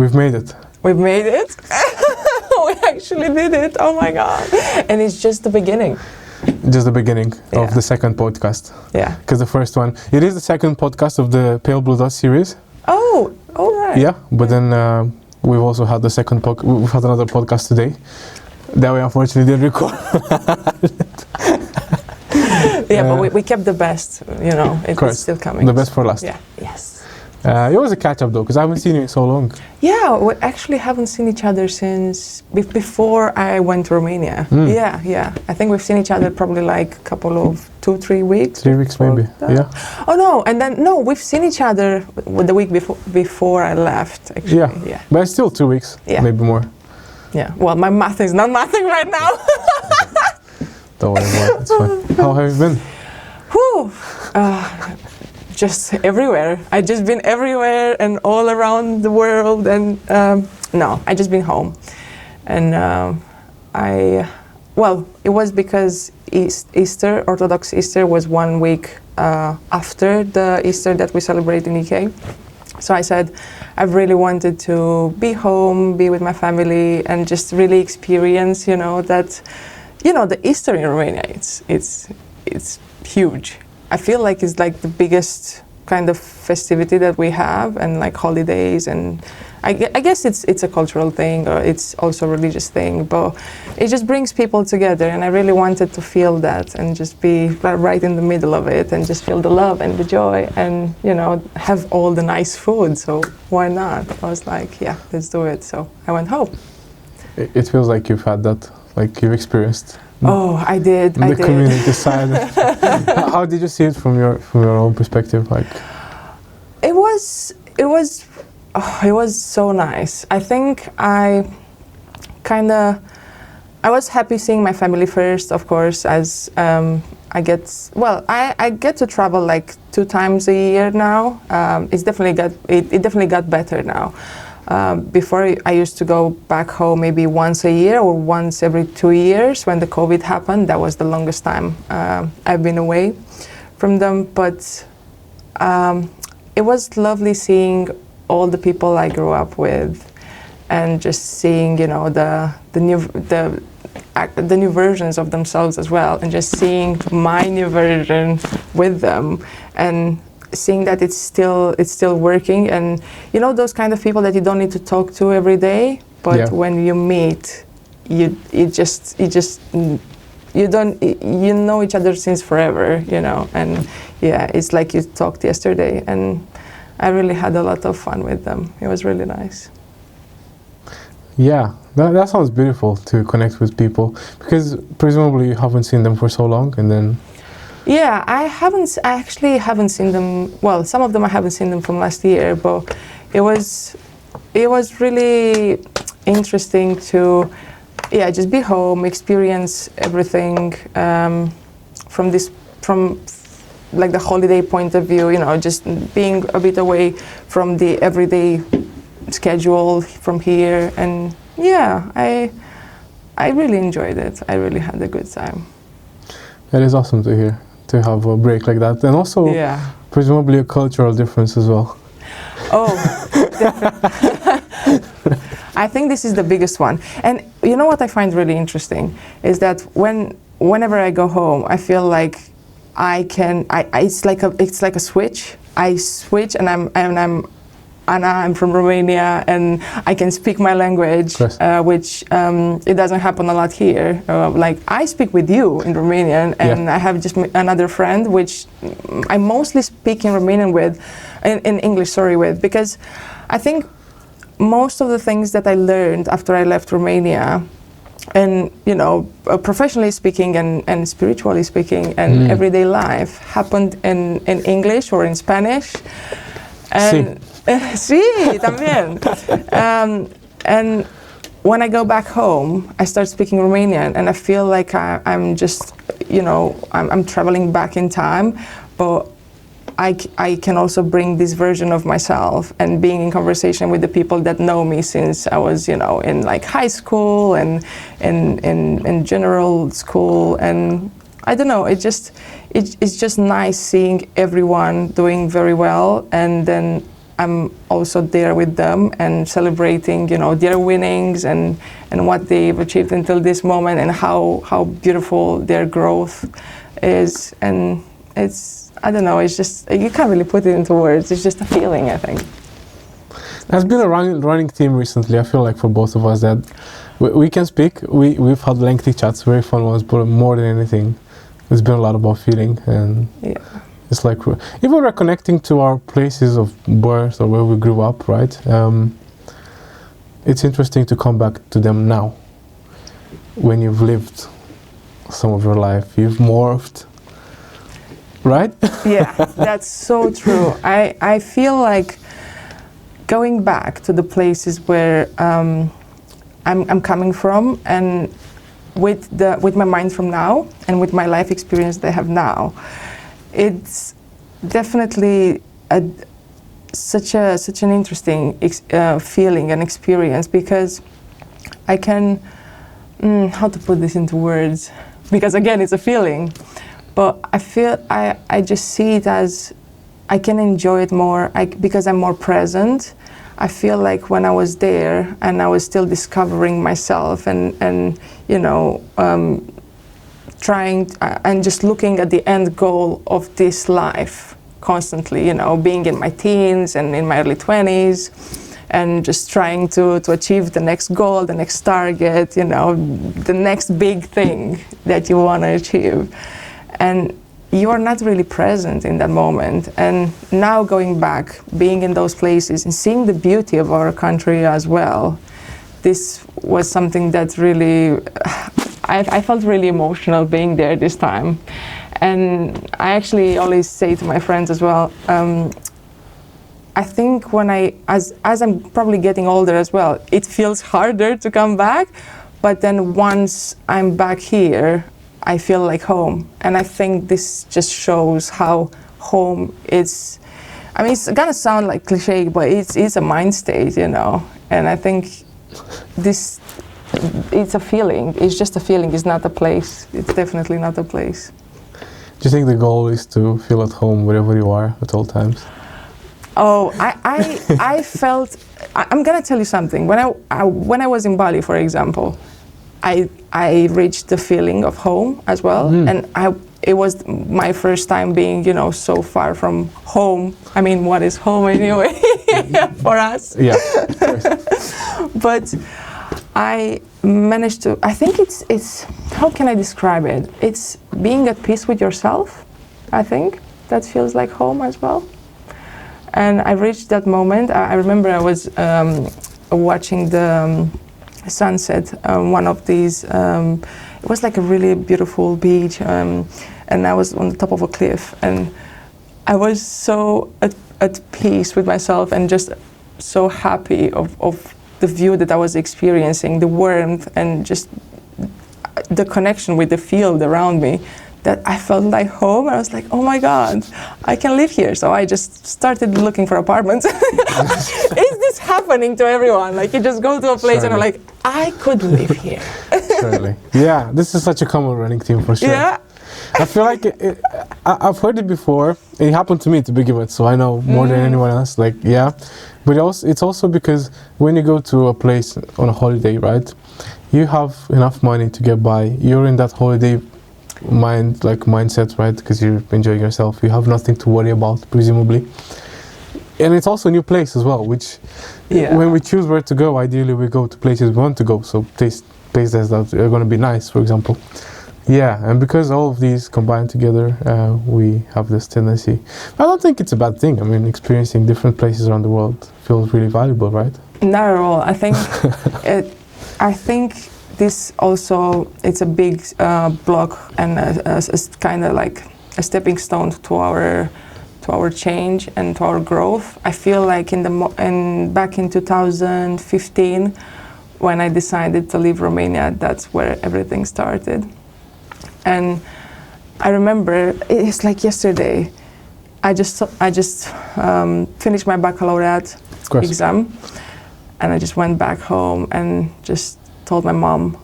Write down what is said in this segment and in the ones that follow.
We've made it. We've made it. We actually did it. Oh my God. And it's just the beginning. Just the beginning of the second podcast. Yeah. Because the first one, it is the second podcast of the Pale Blu Dot series. Oh, all right. Yeah, but then we've also had the second we've had another podcast today that we unfortunately didn't record. Yeah, but we kept the best, you know, it's still coming. The best for last. Yeah, yes. It was a catch-up though, because I haven't seen you in so long. Yeah, we actually haven't seen each other since before I went to Romania. Yeah. I think we've seen each other probably like a couple of 2-3 weeks. 3 weeks maybe, yeah. Oh no, and then, no, we've seen each other the week before I left, actually. Yeah. But it's still 2 weeks, maybe more. Yeah, well, my math is not mathing right now. Don't worry about it, it's fine. How have you been? Whew. Just everywhere. I've just been everywhere and all around the world, and I just been home. And it was because Easter, Orthodox Easter, was 1 week after the Easter that we celebrate in UK. So I said I really wanted to be home, be with my family, and just really experience, the Easter in Romania. It's huge. I feel like it's like the biggest kind of festivity that we have, and like holidays, and I guess it's a cultural thing, or it's also a religious thing, but it just brings people together, and I really wanted to feel that and just be right in the middle of it and just feel the love and the joy and, have all the nice food. So why not? I was like, yeah, let's do it. So I went home. It feels like you've had that, like you've experienced. Oh, I did. The community side. How did you see it from your own perspective? Like, it was so nice. I think I was happy seeing my family first, of course, as I get to travel like 2 times a year now. It definitely got better now. Before I used to go back home maybe once a year or once every 2 years. When the COVID happened, that was the longest time I've been away from them. But it was lovely seeing all the people I grew up with, and just seeing the new versions of themselves as well, and just seeing my new version with them, and seeing that it's still working, and those kind of people that you don't need to talk to every day, but when you meet, you know each other since forever, and it's like you talked yesterday, and I really had a lot of fun with them. It was really nice. Yeah, that sounds beautiful, to connect with people, because presumably you haven't seen them for so long, and then. Yeah, I actually haven't seen them. Well, some of them I haven't seen them from last year, but it was really interesting to, just be home, experience everything from like the holiday point of view. Just being a bit away from the everyday schedule from here, and I really enjoyed it. I really had a good time. It is awesome to hear, to have a break like that, and also presumably a cultural difference as well. Oh, definitely. I think this is the biggest one. And you know what I find really interesting is that whenever I go home, I feel like it's like a switch. I switch, and I'm Anna, I'm from Romania, and I can speak my language, which it doesn't happen a lot here. Like, I speak with you in Romanian, and I have just another friend, which I mostly speak in Romanian with, in English, with, because I think most of the things that I learned after I left Romania, and professionally speaking and spiritually speaking and everyday life, happened in English or in Spanish. And sí, también. And when I go back home, I start speaking Romanian, and I feel like I'm just, I'm traveling back in time, but I can also bring this version of myself, and being in conversation with the people that know me since I was, in like high school and in general school, and I don't know, it's just nice seeing everyone doing very well, and then I'm also there with them and celebrating, their winnings and what they've achieved until this moment, and how beautiful their growth is. And it's, I don't know, it's just, you can't really put it into words. It's just a feeling, I think. There's been a running theme recently, I feel like, for both of us, that we can speak. We've had lengthy chats, very fun ones, but more than anything, it's been a lot about feeling. And it's like, even we're connecting to our places of birth or where we grew up, right? It's interesting to come back to them now, when you've lived some of your life, you've morphed, right? Yeah, that's so true. I feel like going back to the places where I'm coming from, and with my mind from now, and with my life experience that I have now, it's definitely such an interesting feeling and experience, because I can how to put this into words, because again it's a feeling, but I just see it as I can enjoy it more because I'm more present. I feel like when I was there and I was still discovering myself and trying and just looking at the end goal of this life constantly, being in my teens and in my early 20s, and just trying to achieve the next goal, the next target, the next big thing that you want to achieve. And you are not really present in that moment. And now going back, being in those places and seeing the beauty of our country as well, this was something that really, I felt really emotional being there this time. And I actually always say to my friends as well, I think as I'm probably getting older as well, it feels harder to come back, but then once I'm back here, I feel like home. And I think this just shows how home is. I mean, it's gonna sound like cliche, but it's a mind state, And I think it's a feeling. It's just a feeling. It's not a place. It's definitely not a place. Do you think the goal is to feel at home wherever you are at all times? Oh, I felt. I'm gonna tell you something. When I was in Bali, for example, I reached the feeling of home as well, and it was my first time being, so far from home. I mean, what is home anyway for us? Yeah, of course. But I managed to. I think it's. How can I describe it? It's being at peace with yourself. I think that feels like home as well. And I reached that moment. I remember I was watching the sunset, one of these, it was like a really beautiful beach, and I was on the top of a cliff, and I was so at peace with myself and just so happy of the view that I was experiencing, the warmth and just the connection with the field around me, that I felt like home. I was like, oh my God, I can live here. So I just started looking for apartments. Is this happening to everyone? Like, you just go to a place and I'm like, I could live here. Surely. Yeah, this is such a common running theme for sure. Yeah. I feel like I've heard it before. It happened to me to begin with, so I know more than anyone else. Like, yeah. But it's also because when you go to a place on a holiday, right, you have enough money to get by. You're in that holiday mindset, right? Because you're enjoying yourself. You have nothing to worry about, presumably. And it's also a new place as well, which when we choose where to go, ideally we go to places we want to go. So places that are going to be nice, for example. Yeah, and because all of these combine together, we have this tendency. I don't think it's a bad thing. I mean, experiencing different places around the world feels really valuable, right? Not at all. I think this also, it's a big block and a kind of like a stepping stone to our change and to our growth. I feel like back in 2015, when I decided to leave Romania, that's where everything started. And I remember, it's like yesterday, I just finished my baccalaureate exam, and I just went back home and just told my mom,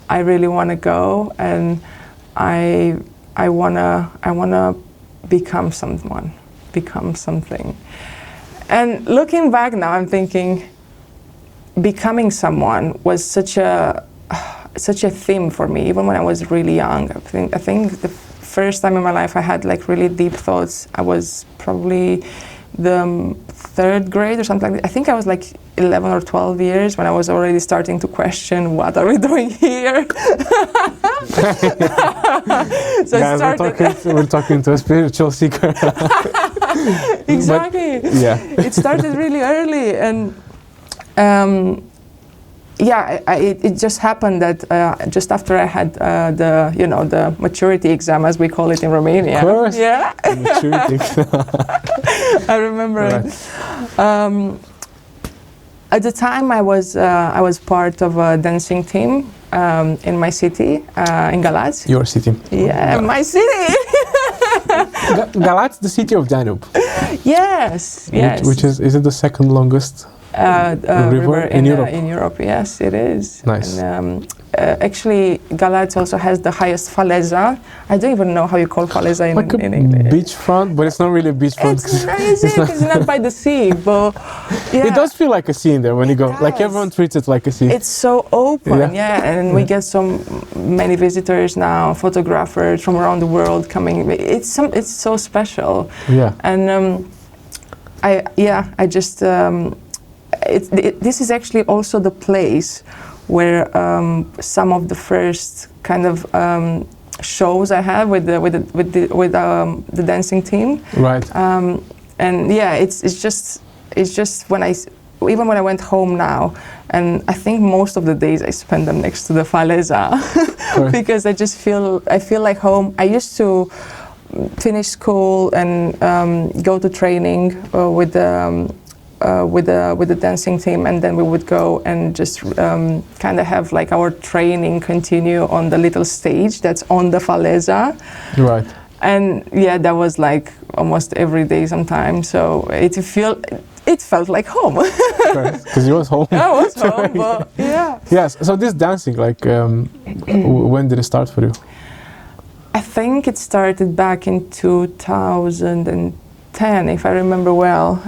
I really want to go, and I wanna become something. And looking back now, I'm thinking, becoming someone was such a theme for me, even when I was really young. I think the first time in my life I had like really deep thoughts, I was probably the third grade or something like that. I think I was like 11 or 12 years when I was already starting to question, what are we doing here? So guys, we're talking to a spiritual seeker. Exactly. But, yeah. It started really early, and it just happened that just after I had the maturity exam, as we call it in Romania. Of course. Yeah. Maturity. I remember it. At the time, I was part of a dancing team in my city, in Galați. Your city. Yeah, my city. Galați, the city of Danube. Yes. Which is it the second longest river in Europe? In Europe, yes, it is. Nice. And, actually, Galați also has the highest faleza. I don't even know how you call faleza in English. Beachfront, but it's not really a beachfront. It's not by the sea, but yeah. It does feel like a sea in there when you go. Like everyone treats it like a sea. It's so open, and we get so many visitors now, photographers from around the world coming. It's so special. Yeah. And this is actually also the place where some of the first kind of shows I had with the dancing team. Right. And yeah, it's just when I went home now, and I think most of the days I spend them next to the faleza because I feel like home. I used to finish school and go to training with the dancing team, and then we would go and just kind of have like our training continue on the little stage that's on the faleza. Right. And yeah, that was like almost every day sometimes. So it felt like home. Because you was home. I was home, but yeah. Yes. So this dancing, like, when did it start for you? I think it started back in 2010, if I remember well.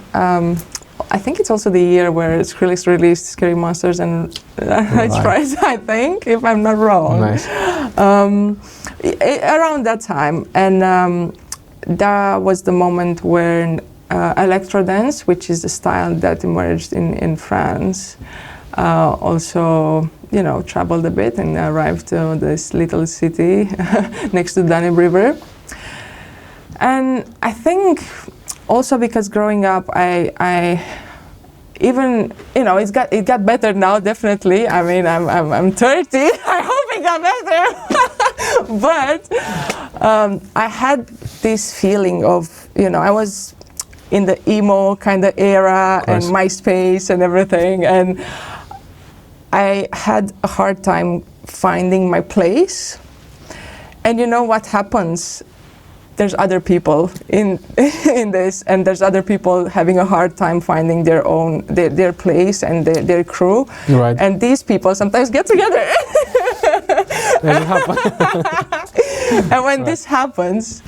I think it's also the year where Skrillex released Scary Monsters and Night Frights, I think, if I'm not wrong. Nice. Around that time. And that was the moment when electrodance, which is the style that emerged in France, also, traveled a bit and arrived to this little city next to the Danube River. And I think also because growing up, I even, it got better now, definitely. I mean, I'm 30. I hope it got better. But I had this feeling of, I was in the emo kind of era and MySpace and everything. And I had a hard time finding my place. And you know what happens? There's other people in this, and there's other people having a hard time finding their place and their crew. Right. And these people sometimes get together. And when this happens,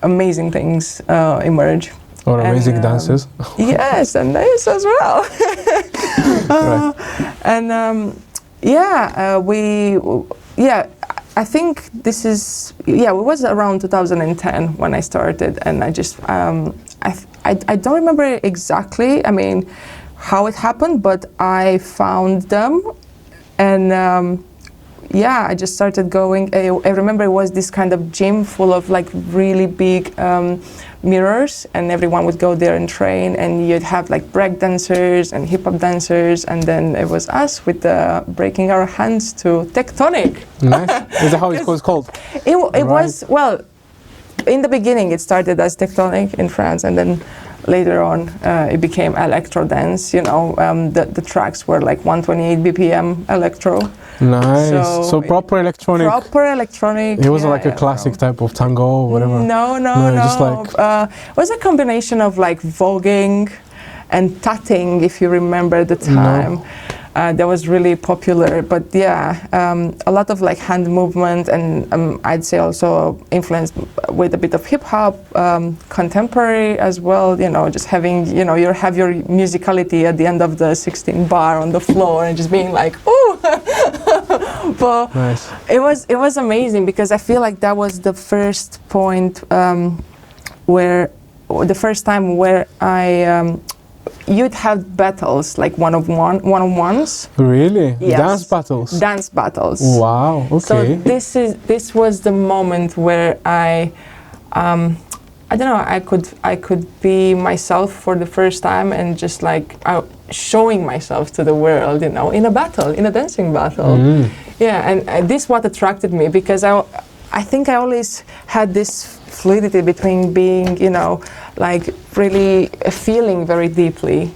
amazing things emerge. Or amazing dances. Yes, and this as well. And I think this is, it was around 2010 when I started, and I just, I don't remember exactly, how it happened, but I found them, and I just started going. I remember it was this kind of gym full of like really big mirrors, and everyone would go there and train, and you'd have like break dancers and hip hop dancers, and then it was us with breaking our hands to tectonic. Nice. Is that how it was called? It was, well, in the beginning it started as tectonic in France, and then later on it became electrodance. The tracks were like 128 BPM electro. Nice. So proper electronic. Proper electronic. It wasn't like a classic type of tango or whatever. No. Just like it was a combination of like voguing and tutting, if you remember the time. that was really popular. But yeah, a lot of like hand movement, and I'd say also influenced with a bit of hip hop, contemporary as well. You know, just having, you know, you have your musicality at the end of the 16 bar on the floor and just being like, ooh. But Nice. it was amazing, because I feel like that was the first point where the first time where you'd have battles, like one-on-ones. Really? Yes. Dance battles? Dance battles. Wow, okay. So this was the moment where I don't know, I could be myself for the first time, and just like showing myself to the world, you know, in a battle, in a dancing battle. Yeah, and this what attracted me, because I think I always had this fluidity between being, you know, like really feeling very deeply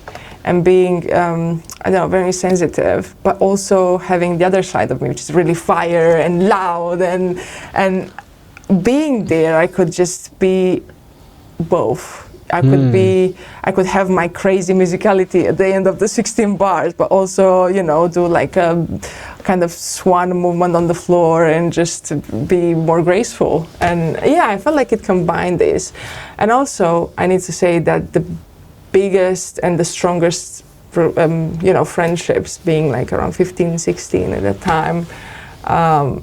and being, I don't know, very sensitive, but also having the other side of me, which is really fire and loud, and being there, I could just be both. I could have my crazy musicality at the end of the 16 bars, but also, you know, do like a kind of swan movement on the floor and just be more graceful. And yeah, I felt like it combined this. And also, I need to say that the biggest and the strongest, you know, friendships being like around 15, 16 at that time,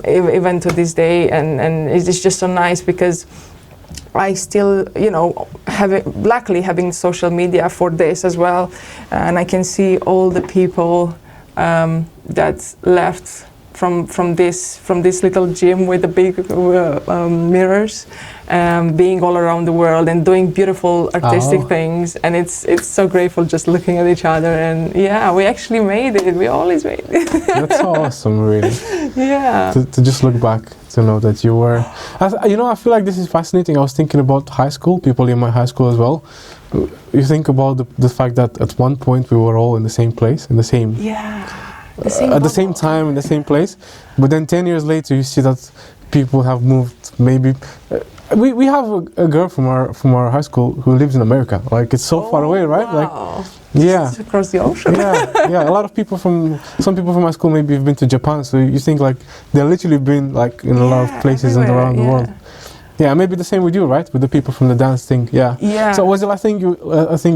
even to this day. And it's just so nice, because I still, you know, luckily having social media for this as well, and I can see all the people that left from this little gym with the big mirrors, being all around the world and doing beautiful artistic things, and it's so grateful just looking at each other, and yeah, we actually made it. We always made it. That's awesome, really. Yeah. To just look back, to know that you were, you know, I feel like this is fascinating. I was thinking about high school, people in my high school as well. You think about the fact that at one point we were all in the same place, in the same, at the same time, in the same place. But then 10 years later, you see that people have moved. Maybe we have a girl from our high school who lives in America. Like, it's so far away, right? Wow. Like, yeah, it's across the ocean. yeah. A lot of people some people from my school maybe have been to Japan. So you think like they've literally been like in a lot of places and around the world. Yeah, maybe the same with you, right? With the people from the dance thing. Yeah. So was it a thing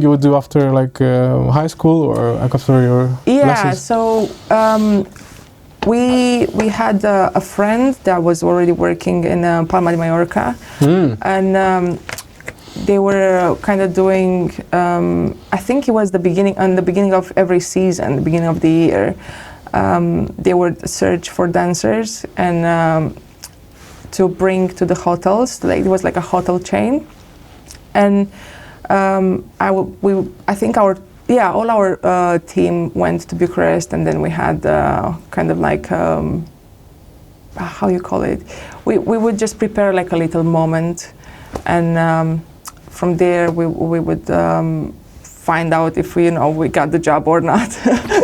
you would do after like high school, or like after your lessons? So we had a friend that was already working in Palma de Mallorca, and they were kind of doing. I think it was the beginning of every season, the beginning of the year. They would search for dancers and. To bring to the hotels. Like, it was like a hotel chain, and I think all our team went to Bucharest, and then we had kind of like how you call it. We would just prepare like a little moment, and from there we would find out if we got the job or not.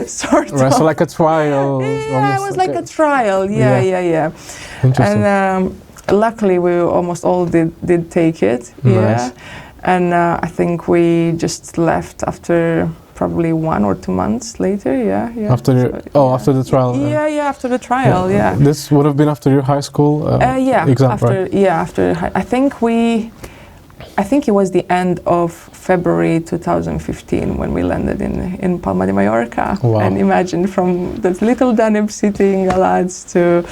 Sort of. So like a trial. Yeah, it was like a trial. Yeah. Interesting. And luckily, we almost all did take it. Nice. Yeah, and I think we just left after probably 1 or 2 months later. Yeah. After the trial. Yeah, after the trial. Yeah. This would have been after your high school exam, after, right? Yeah, after. I think it was the end of February 2015 when we landed in Palma de Mallorca. Wow. And imagine, from that little Danube city in Galați to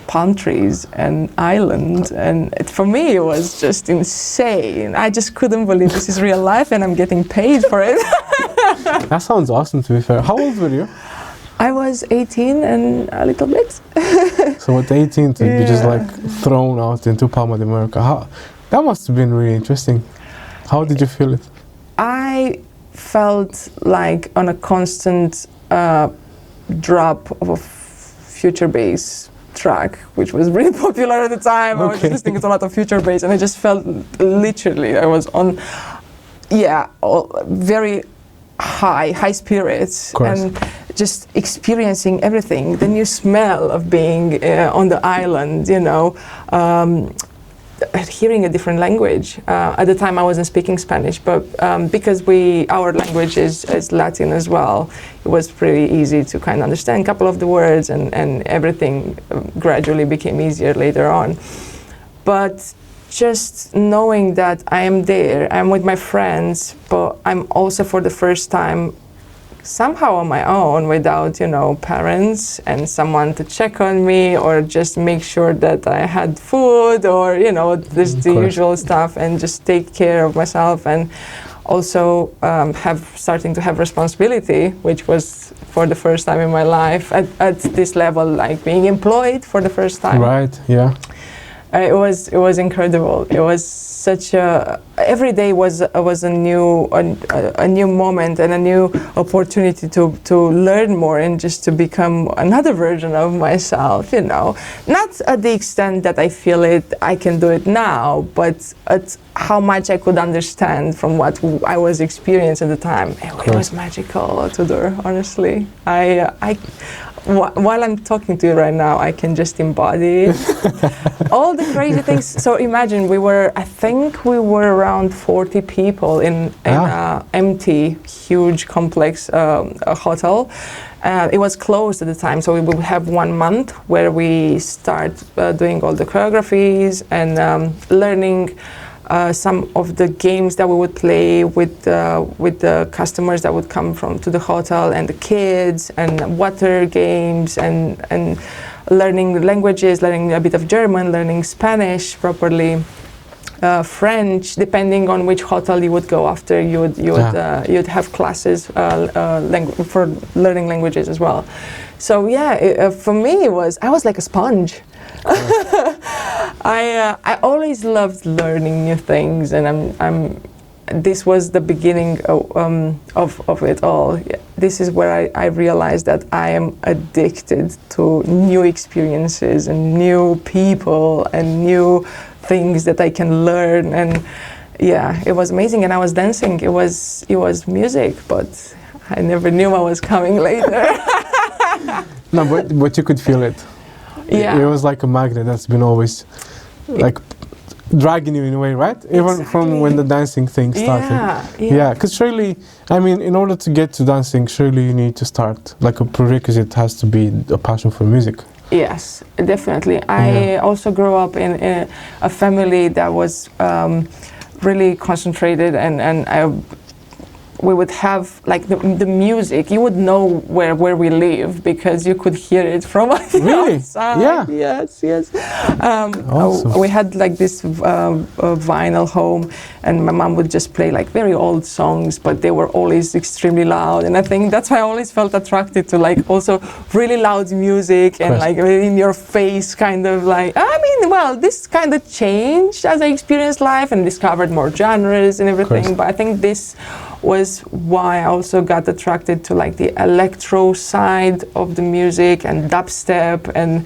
palm trees and island, and for me it was just insane. I just couldn't believe this is real life and I'm getting paid for it. That sounds awesome, to be fair. How old were you? I was 18 and a little bit. So at 18 to be just like thrown out into Palma de Mallorca. That must have been really interesting. How did you feel it? I felt like on a constant drop of a future bass track, which was really popular at the time. I was listening to a lot of future bass, and I just felt literally I was on, very high spirits, and just experiencing everything. The new smell of being on the island, hearing a different language. At the time I wasn't speaking Spanish, but because our language is Latin as well, it was pretty easy to kind of understand a couple of the words, and everything gradually became easier later on. But just knowing that I am there, I'm with my friends, but I'm also for the first time somehow on my own, without, parents and someone to check on me or just make sure that I had food, or, the usual stuff, and just take care of myself, and also starting to have responsibility, which was for the first time in my life at this level, like being employed for the first time. Right, yeah. It was incredible. It was such every day was a new moment and a new opportunity to learn more and just to become another version of myself. Not at the extent that I feel I can do it now, but at how much I could understand from what I was experiencing at the time. It was magical to do. Honestly, while I'm talking to you right now, I can just embody all the crazy things. So imagine I think we were around 40 people in an empty, huge, complex hotel. It was closed at the time, so we would have 1 month where we start doing all the choreographies and learning some of the games that we would play with the customers that would come to the hotel, and the kids, and water games, and learning languages, learning a bit of German, learning Spanish properly, French, depending on which hotel you would go after. You'd have classes for learning languages as well. So for me I was like a sponge. I always loved learning new things, and this was the beginning of it all. This is where I realized that I am addicted to new experiences and new people and new things that I can learn, and it was amazing. And I was dancing. It was music, but I never knew what was coming later. No, but you could feel it. Yeah. It was like a magnet that's been always like dragging you in a way, right? Even from when the dancing thing started. Yeah, because surely, in order to get to dancing, surely you need to start, like a prerequisite has to be a passion for music. Yes, definitely. I also grew up in a family that was really concentrated, and we would have like the music. You would know where we live because you could hear it from really? outside. Yeah. Yes. Awesome. We had like this vinyl home, and my mom would just play like very old songs, but they were always extremely loud. And I think that's why I always felt attracted to like also really loud music and like really in your face kind of like. This kind of changed as I experienced life and discovered more genres and everything. But I think this was why I also got attracted to like the electro side of the music and dubstep and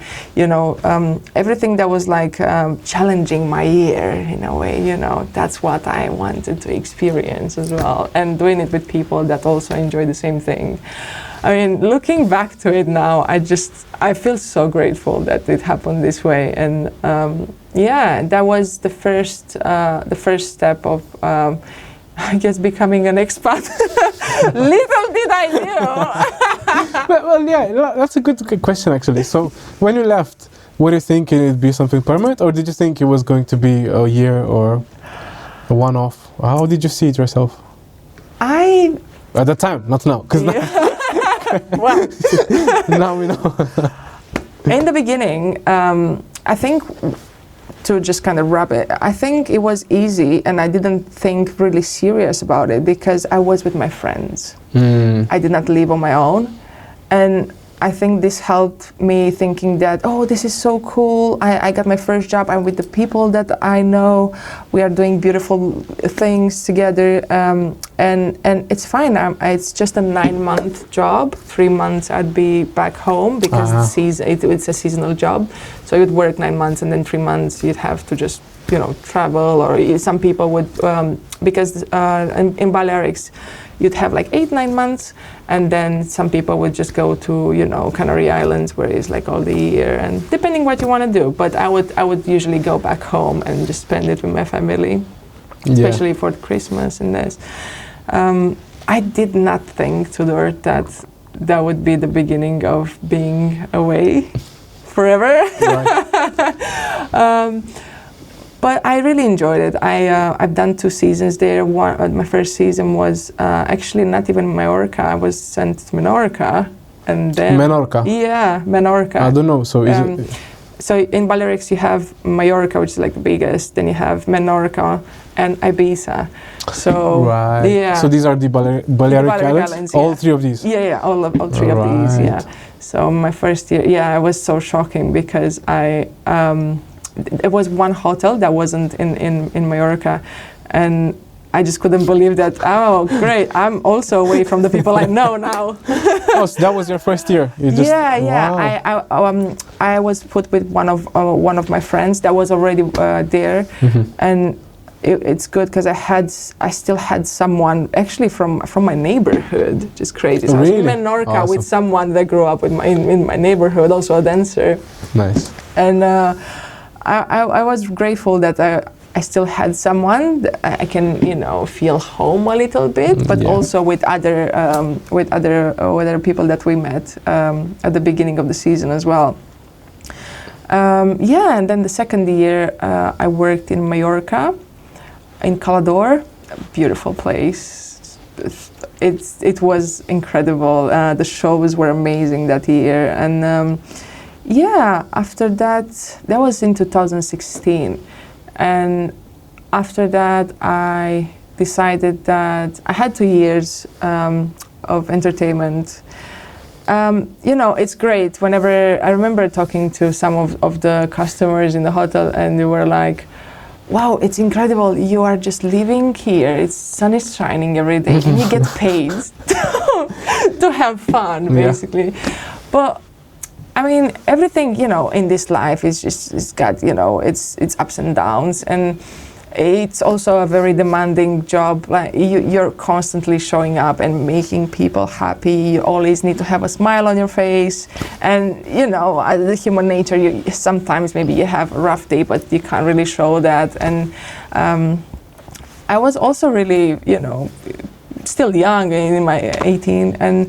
everything that was like challenging my ear in a way. That's what I wanted to experience as well, and doing it with people that also enjoy the same thing. Looking back to it now, I feel so grateful that it happened this way, and that was the first step of I guess becoming an expat. Little did I know. That's a good question actually. So when you left, were you thinking it'd be something permanent, or did you think it was going to be a year or a one-off? How did you see it yourself? At the time, not now, because well, now we know. In the beginning, I think, to just kind of wrap it, I think it was easy, and I didn't think really serious about it because I was with my friends. I did not live on my own, and I think this helped me thinking that, this is so cool. I got my first job. I'm with the people that I know. We are doing beautiful things together, and it's fine. It's just a 9-month job. 3 months I'd be back home because it's a seasonal job. So you'd work 9 months, and then 3 months you'd have to just travel, or some people would because in Balearics you'd have like 8-9 months, and then some people would just go to, you know, Canary Islands, where it's like all the year, and depending what you want to do. But I would usually go back home and just spend it with my family, especially for Christmas and this. I did not think to the earth that would be the beginning of being away forever. Right. But I really enjoyed it. I've done 2 seasons there. My first season was actually not even Mallorca. I was sent to Menorca, and then Menorca. Yeah, Menorca. I don't know. So is it? So in Balearics you have Majorca, which is like the biggest. Then you have Menorca and Ibiza. So right. Yeah. So these are the Balearic Islands. All 3 of these. Yeah, all 3 of these. Yeah. So my first year, it was so shocking because it was one hotel that wasn't in Majorca, and I just couldn't believe that. Oh, great! I'm also away from the people I know now. Oh, so that was your first year. Wow. I was put with one of my friends that was already there, and it's good because I still had someone actually from my neighborhood. Just crazy. So really? I was in Menorca with someone that grew up in my neighborhood, also a dancer. Nice. And I was grateful that I still had someone that I can, you know, feel home a little bit, but also with other people that we met at the beginning of the season as well. And then the second year I worked in Majorca, in Calador, a beautiful place. It was incredible. The shows were amazing that year, and after that was in 2016, and after that I decided that I had 2 years of entertainment. You know, it's great. Whenever I remember talking to some of the customers in the hotel, and they were like, wow, it's incredible. You are just living here. Sun is shining every day, and you get paid to have fun, basically. But I mean, everything, you know, in this life it's got, you know, it's ups and downs, and it's also a very demanding job. Like you're constantly showing up and making people happy. You always need to have a smile on your face, and you know, the human nature. Sometimes maybe you have a rough day, but you can't really show that. And I was also really, you know, still young, in my 18, and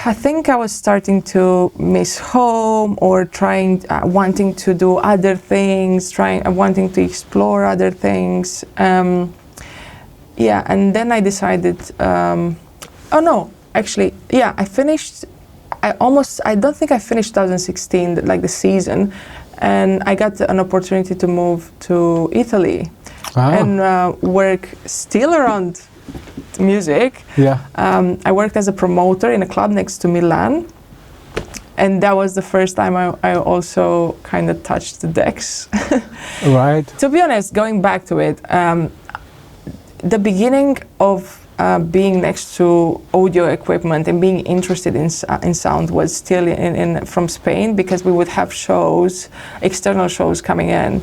I think I was starting to miss home, or wanting to do other things, wanting to explore other things. And then I decided, I finished, I don't think I finished 2016, like the season, and I got an opportunity to move to Italy and work still around music. I worked as a promoter in a club next to Milan, and that was the first time I also kind of touched the decks. Right. To be honest, going back to it, the beginning of being next to audio equipment and being interested in sound was still from Spain, because we would have shows, external shows coming in.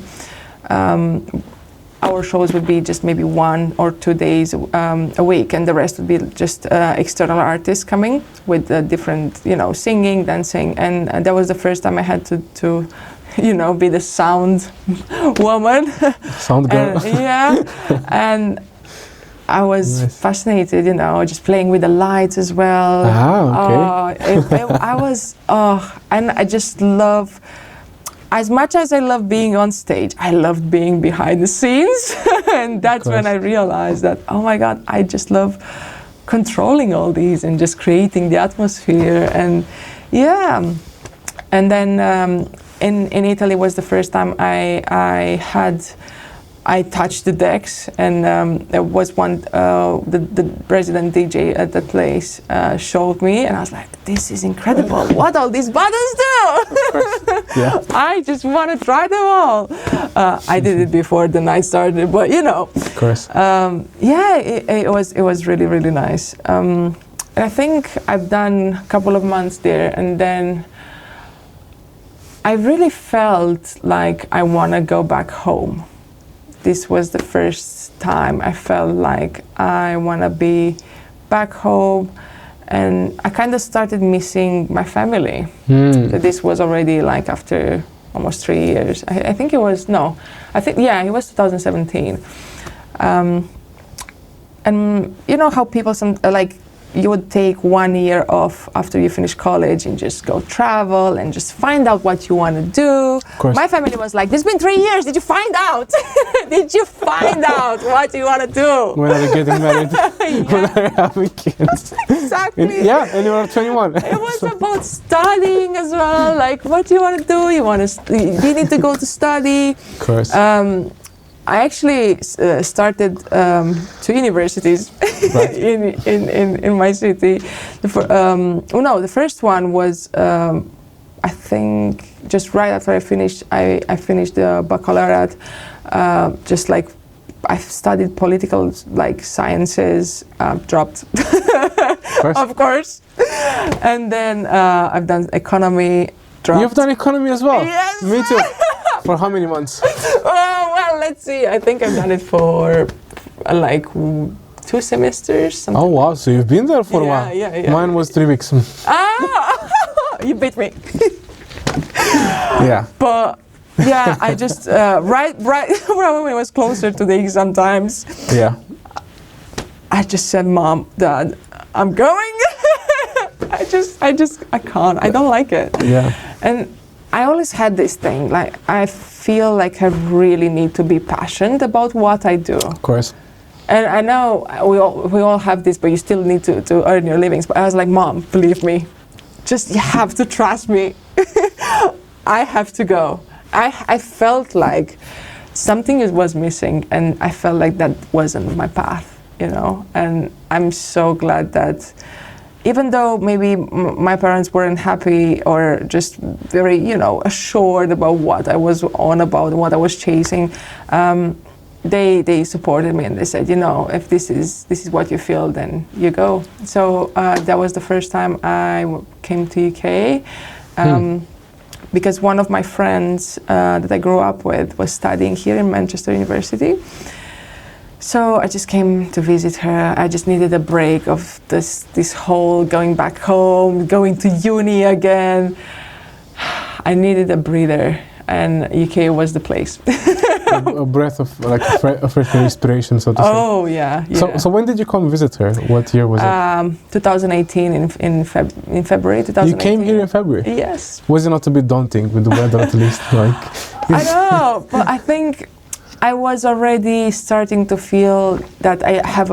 Our shows would be just maybe 1 or 2 days a week, and the rest would be just external artists coming with different, you know, singing, dancing, and that was the first time I had to you know, be the sound woman. Sound girl. And I was fascinated, you know, just playing with the lights as well. And I just love. As much as I love being on stage, I loved being behind the scenes. And that's when I realized that, oh my God, I just love controlling all these and just creating the atmosphere. And and then in Italy was the first time I touched the decks, and there was one, the resident DJ at the place showed me, and I was like, this is incredible, what all these buttons do! I just want to try them all. I did it before the night started, but you know. Of course. It was really, really nice. And I think I've done a couple of months there, and then I really felt like I want to go back home. this was the first time I felt like I want to be back home. And I kind of started missing my family. This was already like after almost 3 years. I think it was, it was 2017. And you know how people, you would take 1 year off after you finish college and just go travel and just find out what you want to do. My family was like, it's been 3 years, did you find out? Did you find out what you want to do? When are you getting married? When are you having kids? Exactly. And you were 21. It was about studying as well, like what do you want to do? You need to go to study. Of course. I actually started 2 universities in my city. The first one was I think just right after I finished the baccalaureate. Just like I studied political sciences, dropped, of course, and then I've done economy. Dropped. You've done economy as well. Yes. Me too. For how many months? Oh, well, let's see. I think I've done it for 2 semesters. Something. Oh, wow. So you've been there for a while. Yeah. Mine was 3 weeks. You beat me. Yeah. But yeah, I just, right when it was closer to the exam times, yeah, I just said, Mom, Dad, I'm going. I can't. I don't like it. Yeah. And I always had this thing, like I feel like I really need to be passionate about what I do. Of course. And I know we all have this, but you still need to earn your livings. But I was like, Mom, believe me, you have to trust me. I have to go. I felt like something was missing, and I felt like that wasn't my path, And I'm so glad that even though maybe my parents weren't happy or just very, assured about what I was on about and what I was chasing, they supported me and they said, if this is what you feel, then you go. So that was the first time I came to UK, because one of my friends that I grew up with was studying here in Manchester University. So I just came to visit her. I just needed a break of this whole going back home, going to uni again. I needed a breather, and UK was the place. a breath of a fresh inspiration, so to say. Oh yeah. So when did you come visit her? What year was it? 2018 in February 2018. You came here in February? Yes. Was it not a bit daunting with the weather at least? I know, but I think I was already starting to feel that I have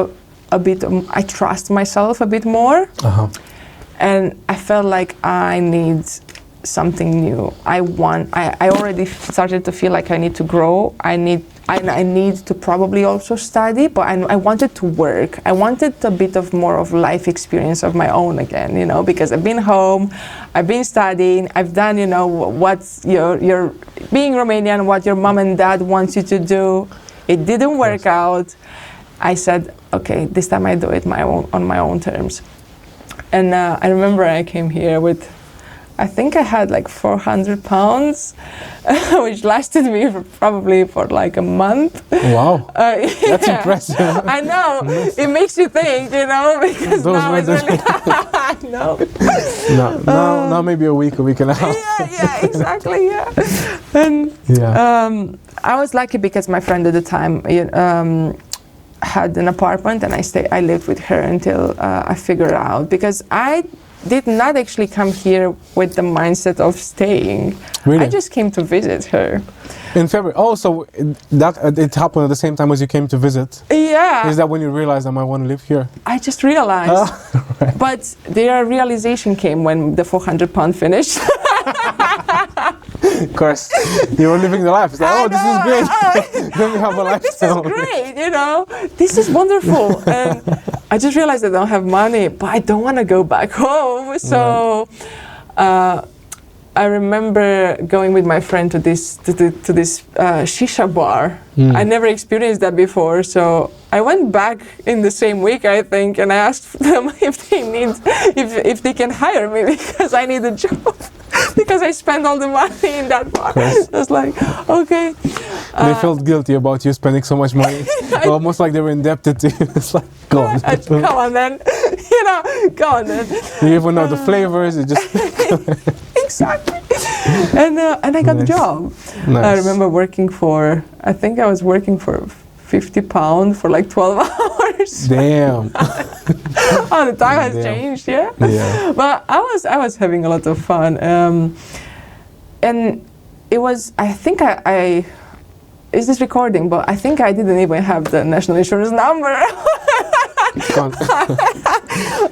I trust myself a bit more. And I felt like I need something new. I already started to feel like I need to grow. I need to probably also study, but I wanted to work. I wanted a bit of more of life experience of my own again, because I've been home, I've been studying, I've done, what's your being Romanian, what your mom and dad wants you to do. It didn't work out. I said, okay, this time I do it on my own terms. And I remember I came here with, I think I had like £400, which lasted me probably for like a month. Wow, that's impressive. I know, it makes you think, because those now it's really, I know. Now maybe a week and a half. Yeah, exactly, yeah. And I was lucky because my friend at the time had an apartment, and I lived with her until I figured out, because I did not actually come here with the mindset of staying. Really? I just came to visit her. In February. Oh, so it happened at the same time as you came to visit? Yeah. Is that when you realized I might want to live here? I just realized. Right. But the realization came when the £400 finished. Of course, you were living the life. It's like, this is great. Then we have a lifestyle. This is great, This is wonderful. And I just realized I don't have money, but I don't want to go back home. So I remember going with my friend to this shisha bar. I never experienced that before, so I went back in the same week, I think, and I asked them if they can hire me because I need a job. because I spent all the money in that bar. I was like, okay. They felt guilty about you spending so much money, almost like they were indebted to you. It's like, go on. Come on then, go on then. You even know the flavors. It just exactly. And I got the job. Nice. I remember working for. I think I was working for £50 for like 12 hours. Damn. Oh, the time has changed, yeah. But I was having a lot of fun, and it was. I think I is this recording? But I think I didn't even have the national insurance number.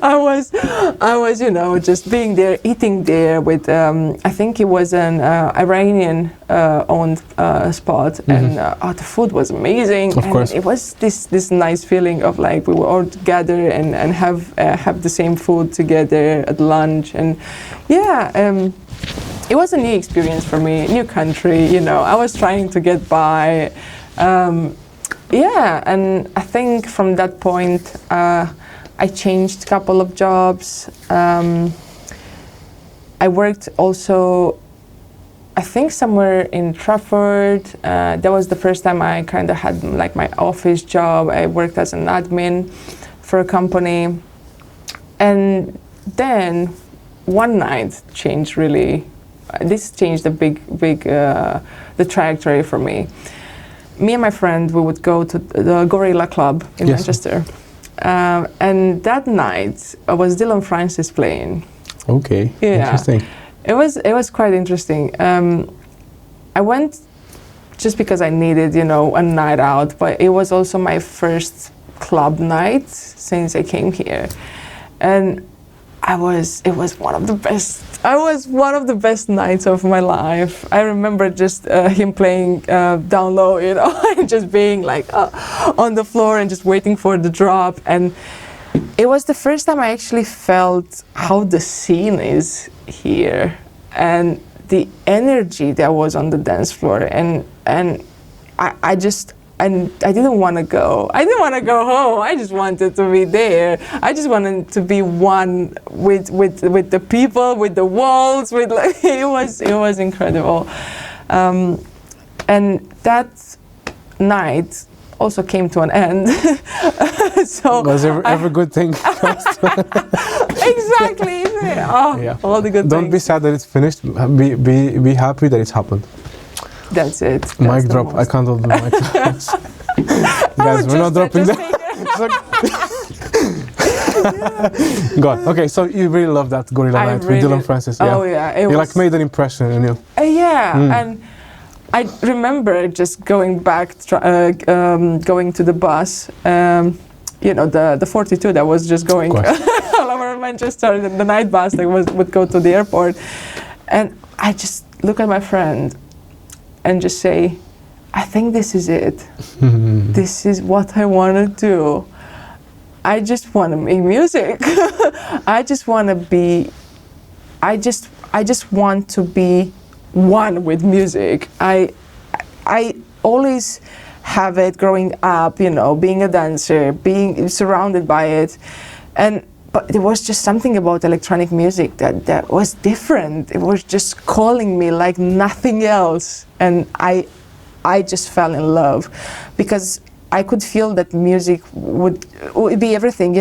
I was, just being there, eating there with. I think it was an Iranian owned spot, and the food was amazing. Of course. It was this nice feeling of like we were all together and have the same food together at lunch, and it was a new experience for me, new country. I was trying to get by. And I think from that point, I changed a couple of jobs. I worked also, I think somewhere in Trafford. That was the first time I kind of had like my office job. I worked as an admin for a company. And then one night changed really, this changed the the trajectory for me. Me and my friend, we would go to the Gorilla Club in Manchester. And that night was Dillon Francis playing. Okay, interesting. It was quite interesting. I went just because I needed, a night out, but it was also my first club night since I came here. And it was one of the best nights of my life. I remember just him playing down low, and just being like on the floor and just waiting for the drop. And it was the first time I actually felt how the scene is here and the energy that was on the dance floor. And I didn't want to go. I didn't want to go home. I just wanted to be there. I just wanted to be one with the people, with the walls. It was incredible. And that night also came to an end. So was every good thing comes to exactly. All the good things. Don't be sad that it's finished. Be happy that it's happened. That's it. That's mic drop. I can't hold the mic. Guys, we're not dropping that. Go on. Okay, so you really love that Gorilla night with Dillon Francis. Oh yeah. You like made an impression on you. And I remember just going back, going to the bus. The 42 that was just going all over Manchester. The night bus that would go to the airport, and I just look at my friend and just say, I think this is it. This is what I want to do. I just want to make music. I just want to be one with music. I always have it growing up, being a dancer, being surrounded by it. But there was just something about electronic music that was different. It was just calling me like nothing else. And I just fell in love because I could feel that music would be everything,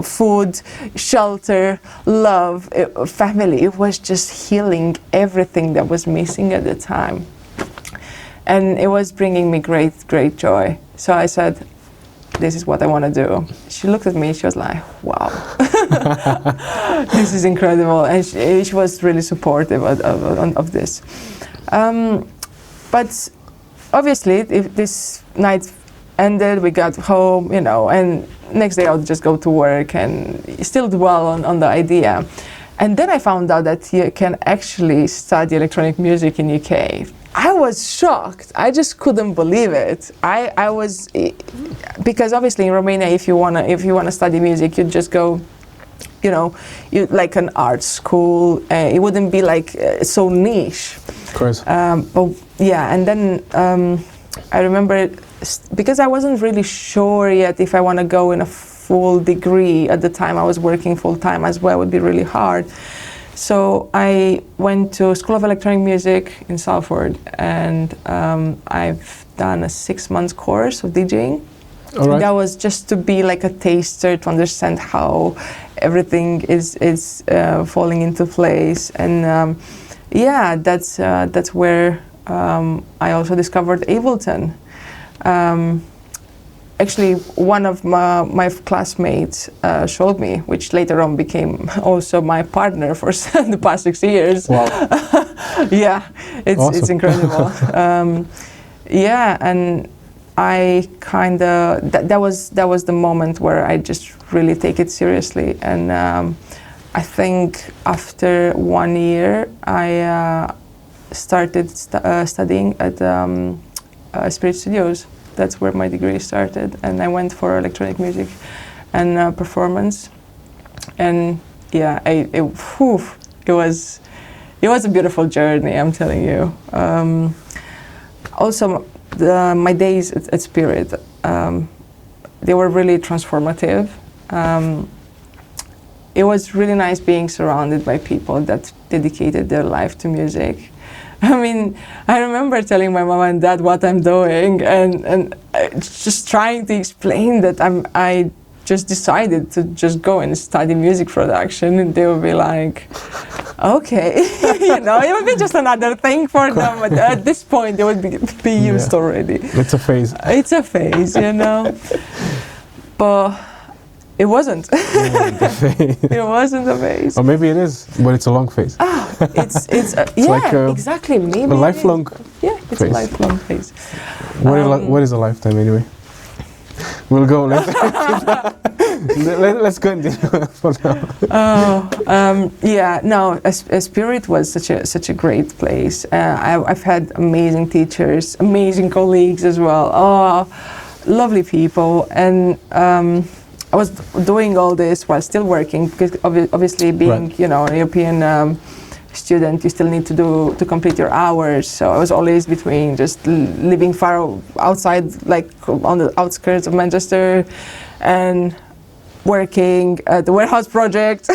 food, shelter, love, family. It was just healing everything that was missing at the time. And it was bringing me great, great joy. So I said, this is what I want to do. She looked at me, she was like, wow, this is incredible. And she was really supportive of this. But obviously, if this night ended, we got home, and next day I would just go to work and still dwell on the idea. And then I found out that you can actually study electronic music in UK. I was shocked. I just couldn't believe it. I was, because obviously in Romania, if you wanna study music, you just go, you like an art school. It wouldn't be like so niche. Of course. And then I remember because I wasn't really sure yet if I want to go in a full degree at the time. I was working full time as well. It would be really hard. So I went to School of Electronic Music in Salford, and I've done a 6-month course of DJing. All right. That was just to be like a taster, to understand how everything is falling into place, and that's where I also discovered Ableton. Actually, one of my classmates showed me, which later on became also my partner for the past 6 years. Wow. Yeah, it's Awesome. incredible. And I kind of that was the moment where I just really take it seriously, and I think after 1 year I started studying at Spirit Studios. That's where my degree started, and I went for electronic music and performance. And yeah, it was a beautiful journey, I'm telling you. Also, my days at Spirit, they were really transformative. It was really nice being surrounded by people that dedicated their life to music. I mean, I remember telling my mom and dad what I'm doing, and just trying to explain that I just decided to just go and study music production, and they would be like, okay, it would be just another thing for them. But at this point, they would be used already. It's a phase. It's a phase, But it wasn't. It wasn't a phase. Or maybe it is, but it's a long phase. It's like exactly. Maybe a lifelong. It's a lifelong phase. What is a lifetime anyway? We'll go later. Let's continue for now. Spirit was such a great place. I've had amazing teachers, amazing colleagues as well. Oh, lovely people, and I was doing all this while still working, because obviously being a European student, you still need to complete your hours. So I was always between just living far outside, like on the outskirts of Manchester, and working at the warehouse project.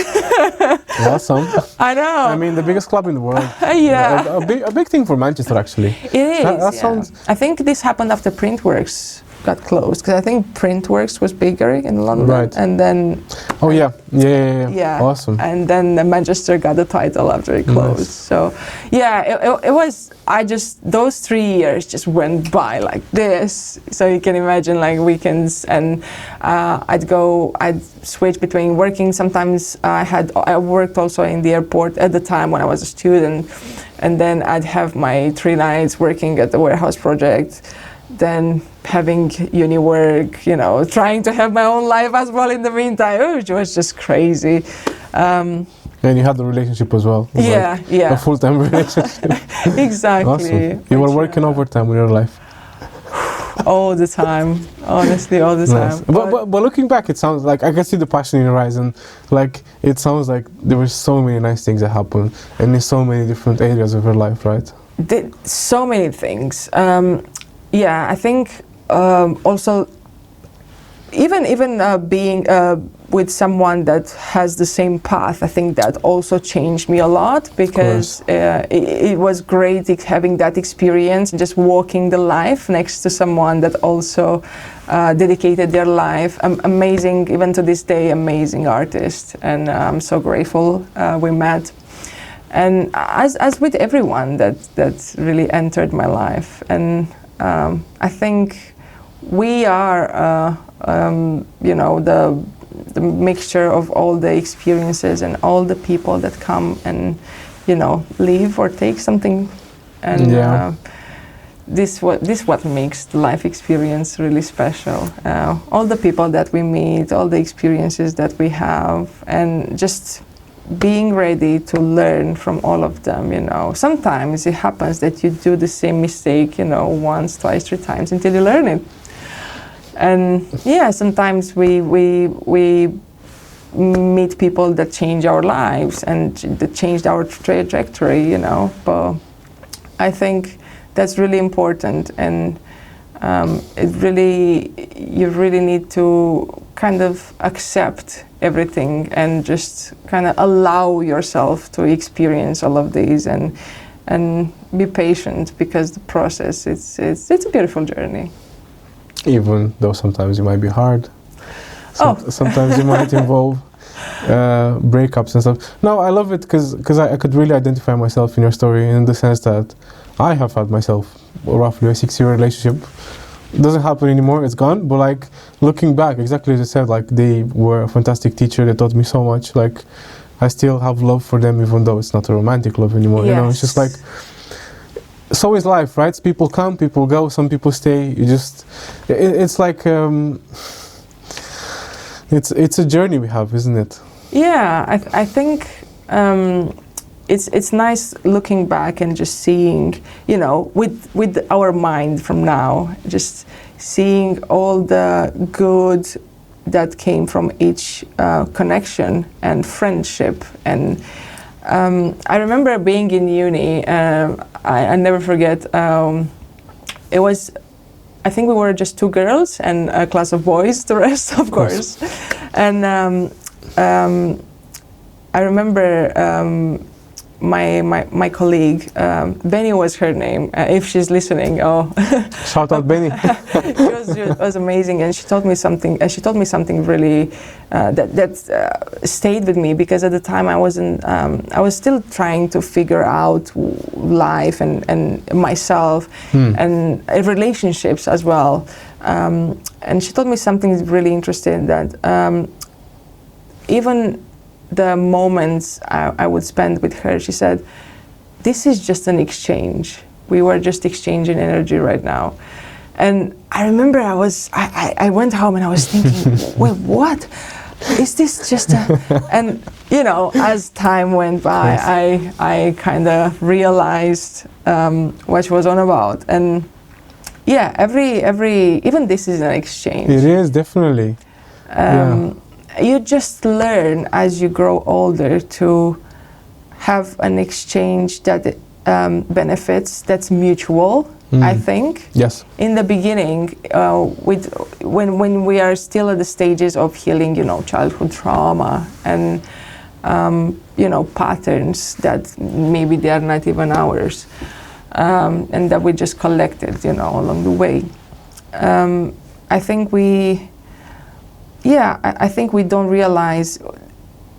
Awesome. I know. I mean, the biggest club in the world. Yeah. A big thing for Manchester, actually. It is. That sounds. I think this happened after Printworks got closed, because I think Printworks was bigger in London, Right. and then Yeah. Awesome. and then Manchester got the title after it closed. Nice. So it was. Those 3 years just went by like this. So you can imagine, like, weekends, and I'd switch between working. Sometimes I worked also in the airport at the time when I was a student, and then I'd have my 3 nights working at the warehouse project, then having uni work, trying to have my own life as well in the meantime. It was just crazy. And you had the relationship as well. A full-time relationship. Exactly. Awesome. You were working overtime in your life. All the time, honestly, all the Nice. time. But looking back, it sounds like I can see the passion in your eyes, and like it sounds like there were so many nice things that happened, and in so many different areas of your life, right? So many things. I think also even being with someone that has the same path, I think that also changed me a lot, because it was great having that experience and just walking the life next to someone that also dedicated their life. Amazing, even to this day, amazing artist, and I'm so grateful we met. And as with everyone that really entered my life, and I think we are, the mixture of all the experiences and all the people that come and, leave or take something, and this what makes the life experience really special. All the people that we meet, all the experiences that we have, and just being ready to learn from all of them. Sometimes it happens that you do the same mistake, once, twice, 3 times until you learn it. And sometimes we meet people that change our lives and that changed our trajectory, But I think that's really important, and you really need to kind of accept everything and just kind of allow yourself to experience all of these and be patient, because the process, it's a beautiful journey. Even though sometimes it might be hard. Sometimes it might involve breakups and stuff. No, I love it because I could really identify myself in your story, in the sense that I have had myself roughly a 6-year relationship. It doesn't happen anymore, it's gone, but like looking back, exactly as you said, like they were a fantastic teacher, they taught me so much. Like I still have love for them, even though it's not a romantic love anymore. Yes. You know, it's just like, so is life, right? People come, people go, some people stay. You just, it's like, it's a journey we have, isn't it? Yeah, I think it's nice looking back and just seeing, you know, with our mind from now, just seeing all the good that came from each connection and friendship. And I remember being in uni, I never forget, it was, I think we were just 2 girls and a class of boys, the rest, of course. And I remember my colleague, Benny was her name, if she's listening. Oh, shout out Benny. She was amazing, and she taught me something. She told me something really that stayed with me, because at the time I was still trying to figure out life and myself and relationships as well. And she told me something really interesting, that even the moments I would spend with her, she said, this is just an exchange. We were just exchanging energy right now. And I remember I went home and I was thinking, wait, what? Is this just a... And, you know, as time went by, yes. I kind of realized what she was on about. And yeah, even this is an exchange. It is, definitely. You just learn as you grow older to have an exchange that benefits, that's mutual, I think. Yes. In the beginning, when we are still at the stages of healing, you know, childhood trauma and, you know, patterns that maybe they are not even ours, and that we just collected, you know, along the way. I think I think we don't realize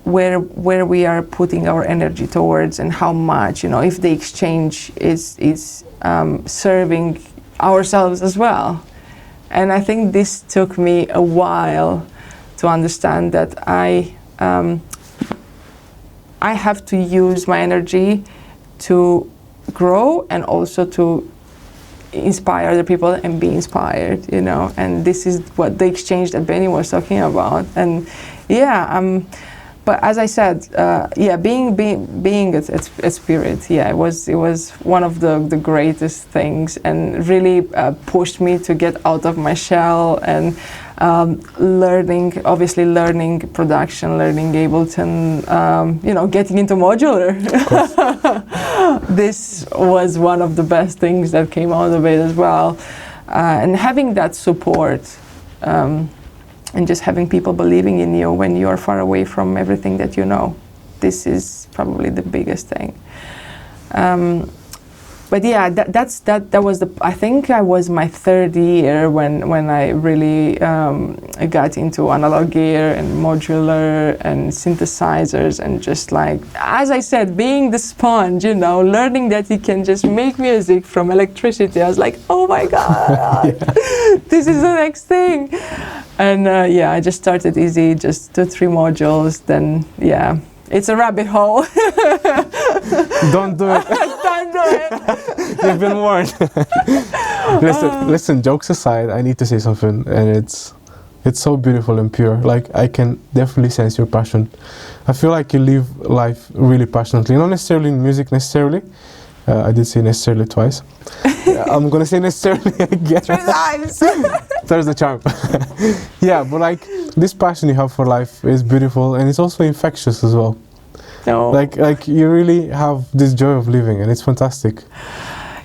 where we are putting our energy towards and how much, you know, if the exchange is serving ourselves as well. And I think this took me a while to understand that I have to use my energy to grow and also to inspire other people and be inspired, you know. And this is what the exchange that Benny was talking about. And but as I said, being a spirit, it was one of the greatest things, and really pushed me to get out of my shell and learning production, learning Ableton, you know, getting into modular. This was one of the best things that came out of it as well, and having that support. And just having people believing in you when you are far away from everything that you know. This is probably the biggest thing. But yeah, that was I think I was my 3rd year when I really got into analog gear and modular and synthesizers, and just like, as I said, being the sponge, you know, learning that you can just make music from electricity. I was like, oh my God, this is the next thing. And I just started easy, just 2-3 modules. Then it's a rabbit hole. Don't do it. Don't do it. You've been warned. Listen, jokes aside, I need to say something, and it's so beautiful and pure. Like, I can definitely sense your passion. I feel like you live life really passionately, not necessarily in music necessarily. I did say necessarily twice. I'm gonna say necessarily again. 3 times. There's the charm. Yeah, but like, this passion you have for life is beautiful, and it's also infectious as well. No. Like you really have this joy of living, and it's fantastic.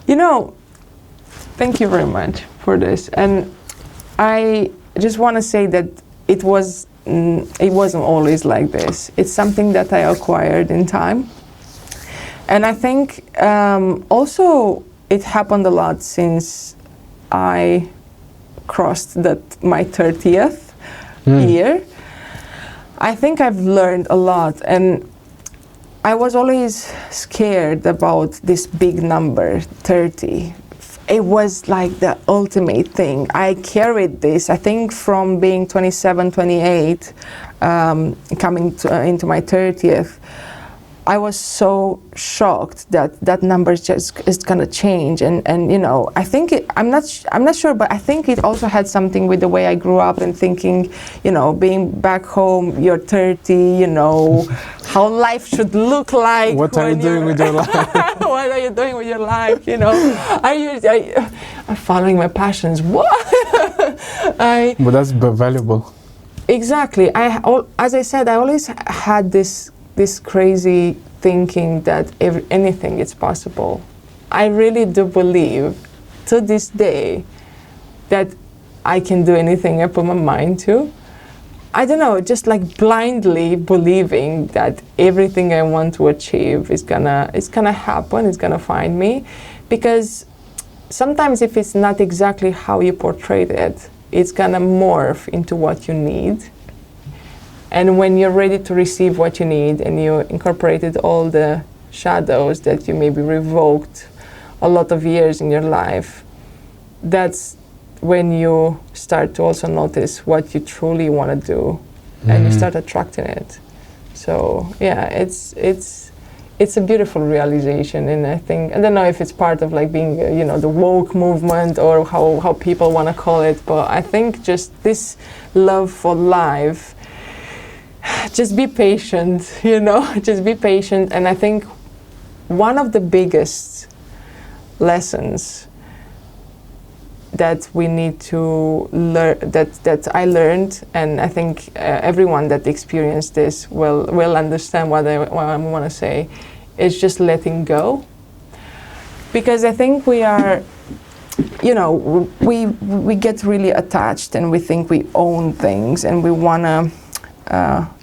You know, thank you very much for this. And I just want to say that it wasn't always like this. It's something that I acquired in time. And I think also it happened a lot since I crossed my 30th year. I think I've learned a lot, and I was always scared about this big number, 30. It was like the ultimate thing. I carried this, I think, from being 27, 28, coming into my 30th. I was so shocked that that number is gonna change, and you know, I think I'm not sure, but I think it also had something with the way I grew up and thinking, you know, being back home, you're 30, you know, how life should look like. What are you doing with your life? What are you doing with your life? You know, I'm following my passions. What? But that's valuable. Exactly. As I said, I always had this crazy thinking that anything is possible. I really do believe to this day that I can do anything I put my mind to. I don't know, just like blindly believing that everything I want to achieve is gonna happen, it's gonna find me. Because sometimes if it's not exactly how you portrayed it, it's gonna morph into what you need. And when you're ready to receive what you need and you incorporated all the shadows that you maybe revoked a lot of years in your life, that's when you start to also notice what you truly want to do, and you start attracting it. So yeah, it's a beautiful realization, and I don't know if it's part of like being, you know, the woke movement or how people want to call it, but I think just this love for life. Just be patient, you know, just be patient. And I think one of the biggest lessons that we need to learn, that I learned, and I think everyone that experienced this will understand what I want to say, is just letting go. Because I think we are, you know, we get really attached and we think we own things and we want to,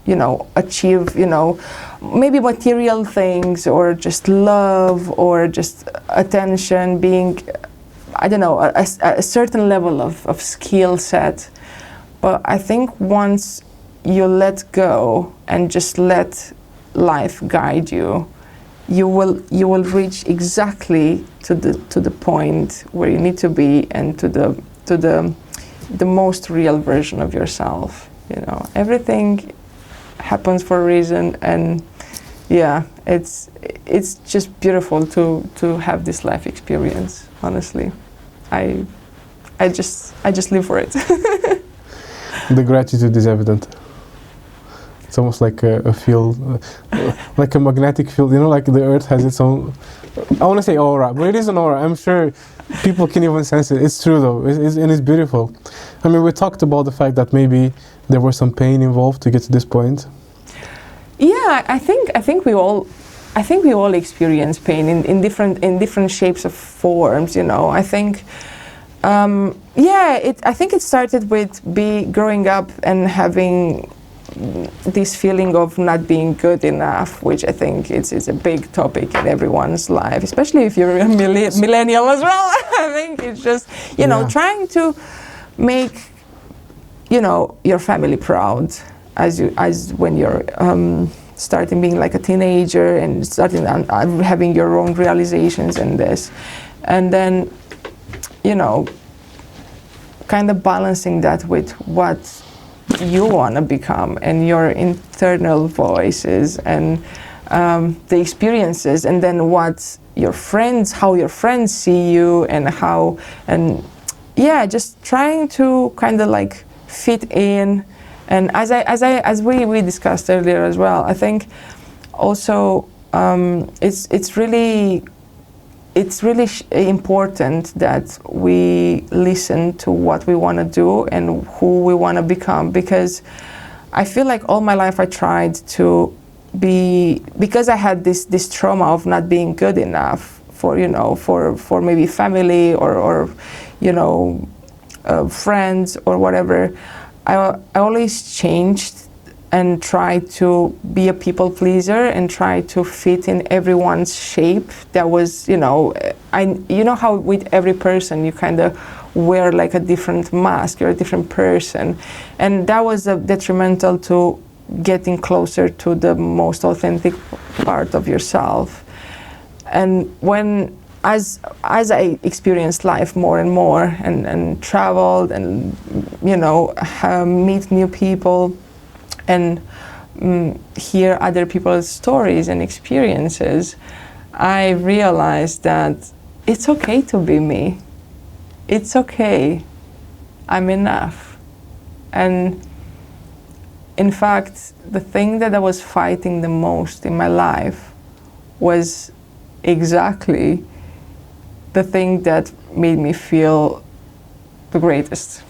you know, achieve, you know, maybe material things or just love or just attention, being, I don't know, a certain level of skill set. But I think once you let go and just let life guide you, you will reach exactly to the point where you need to be, and to the most real version of yourself. You know, everything happens for a reason, and yeah, it's just beautiful to have this life experience. Honestly, I just live for it. The gratitude is evident. It's almost like a field, like a magnetic field. You know, like the Earth has its own. I want to say aura, but it is an aura. I'm sure people can even sense it. It's true though, and it's beautiful. I mean, we talked about the fact that maybe there was some pain involved to get to this point. Yeah, I think we all experience pain in different shapes of forms. You know, I think. I think it started with growing up and having this feeling of not being good enough, which I think is a big topic in everyone's life, especially if you're a millennial as well. I think it's just, you know, trying to make, you know, your family proud as when you're starting being like a teenager and starting having your own realizations in this, and then, you know, kind of balancing that with what you want to become and your internal voices and the experiences, and then how your friends see you, and just trying to kind of like fit in. And as we discussed earlier as well, I think also it's really important that we listen to what we want to do and who we want to become, because I feel like all my life I tried to be, because I had this trauma of not being good enough for, you know, for maybe family or you know, friends or whatever. I always changed and tried to be a people pleaser and try to fit in everyone's shape. That was, you know how with every person you kind of wear like a different mask, you're a different person. And that was detrimental to getting closer to the most authentic part of yourself. And as I experienced life more and more and traveled and, meet new people and hear other people's stories and experiences, I realized that it's okay to be me. It's okay. I'm enough. And in fact, the thing that I was fighting the most in my life was exactly the thing that made me feel the greatest.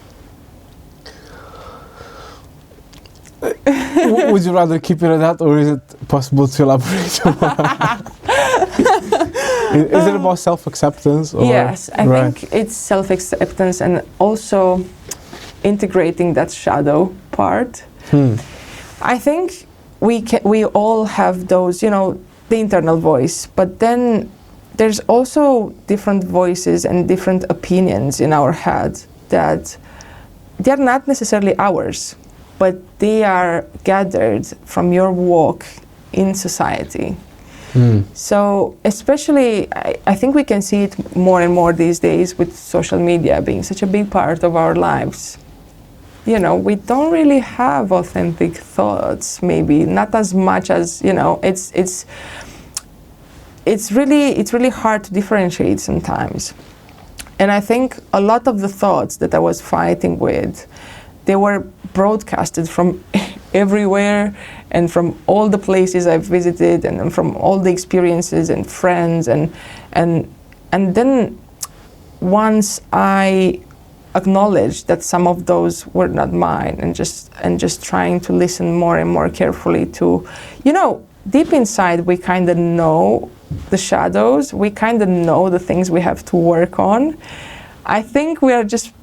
Would you rather keep it at that, or is it possible to elaborate? Is it about self-acceptance? Yes, I think it's self-acceptance and also integrating that shadow part. I think we all have those, the internal voice, but then there's also different voices and different opinions in our head that they're not necessarily ours, but they are gathered from your walk in society. So especially, I think we can see it more and more these days with social media being such a big part of our lives. We don't really have authentic thoughts, maybe not as much as, it's really hard to differentiate sometimes. And I think a lot of the thoughts that I was fighting with, they were broadcasted from everywhere and from all the places I've visited and from all the experiences and friends and then once I acknowledged that some of those were not mine and just trying to listen more and more carefully to, deep inside we kind of know the shadows, we kind of know the things we have to work on. I think we are just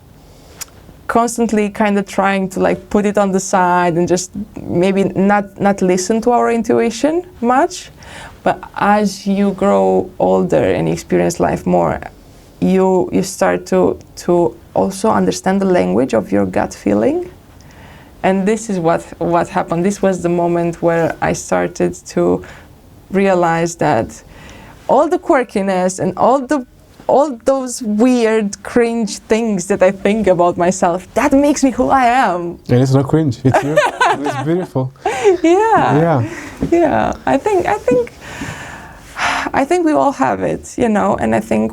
constantly kind of trying to put it on the side and just maybe not listen to our intuition much. But as you grow older and experience life more, you start to also understand the language of your gut feeling. And this is what happened. This was the moment where I started to realize that all the quirkiness and all those weird, cringe things that I think about myself, that makes me who I am. And it's not cringe, it's you. It's beautiful. Yeah. I think we all have it, and I think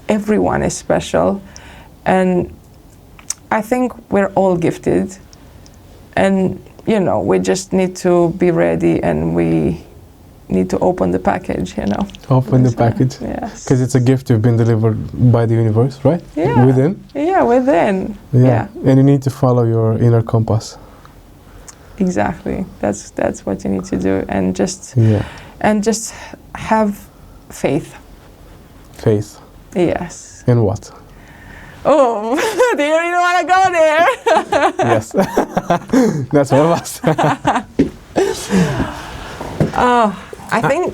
everyone is special. And I think we're all gifted. And, we just need to be ready and we need to open the package, Open the package. Yes. Because it's a gift you've been delivered by the universe, right? Yeah. Within? Yeah, within. Yeah. And you need to follow your inner compass. Exactly. That's what you need to do, and just have faith. Faith. Yes. In what? Oh, do you really want to go there? Yes. That's one of us. I think...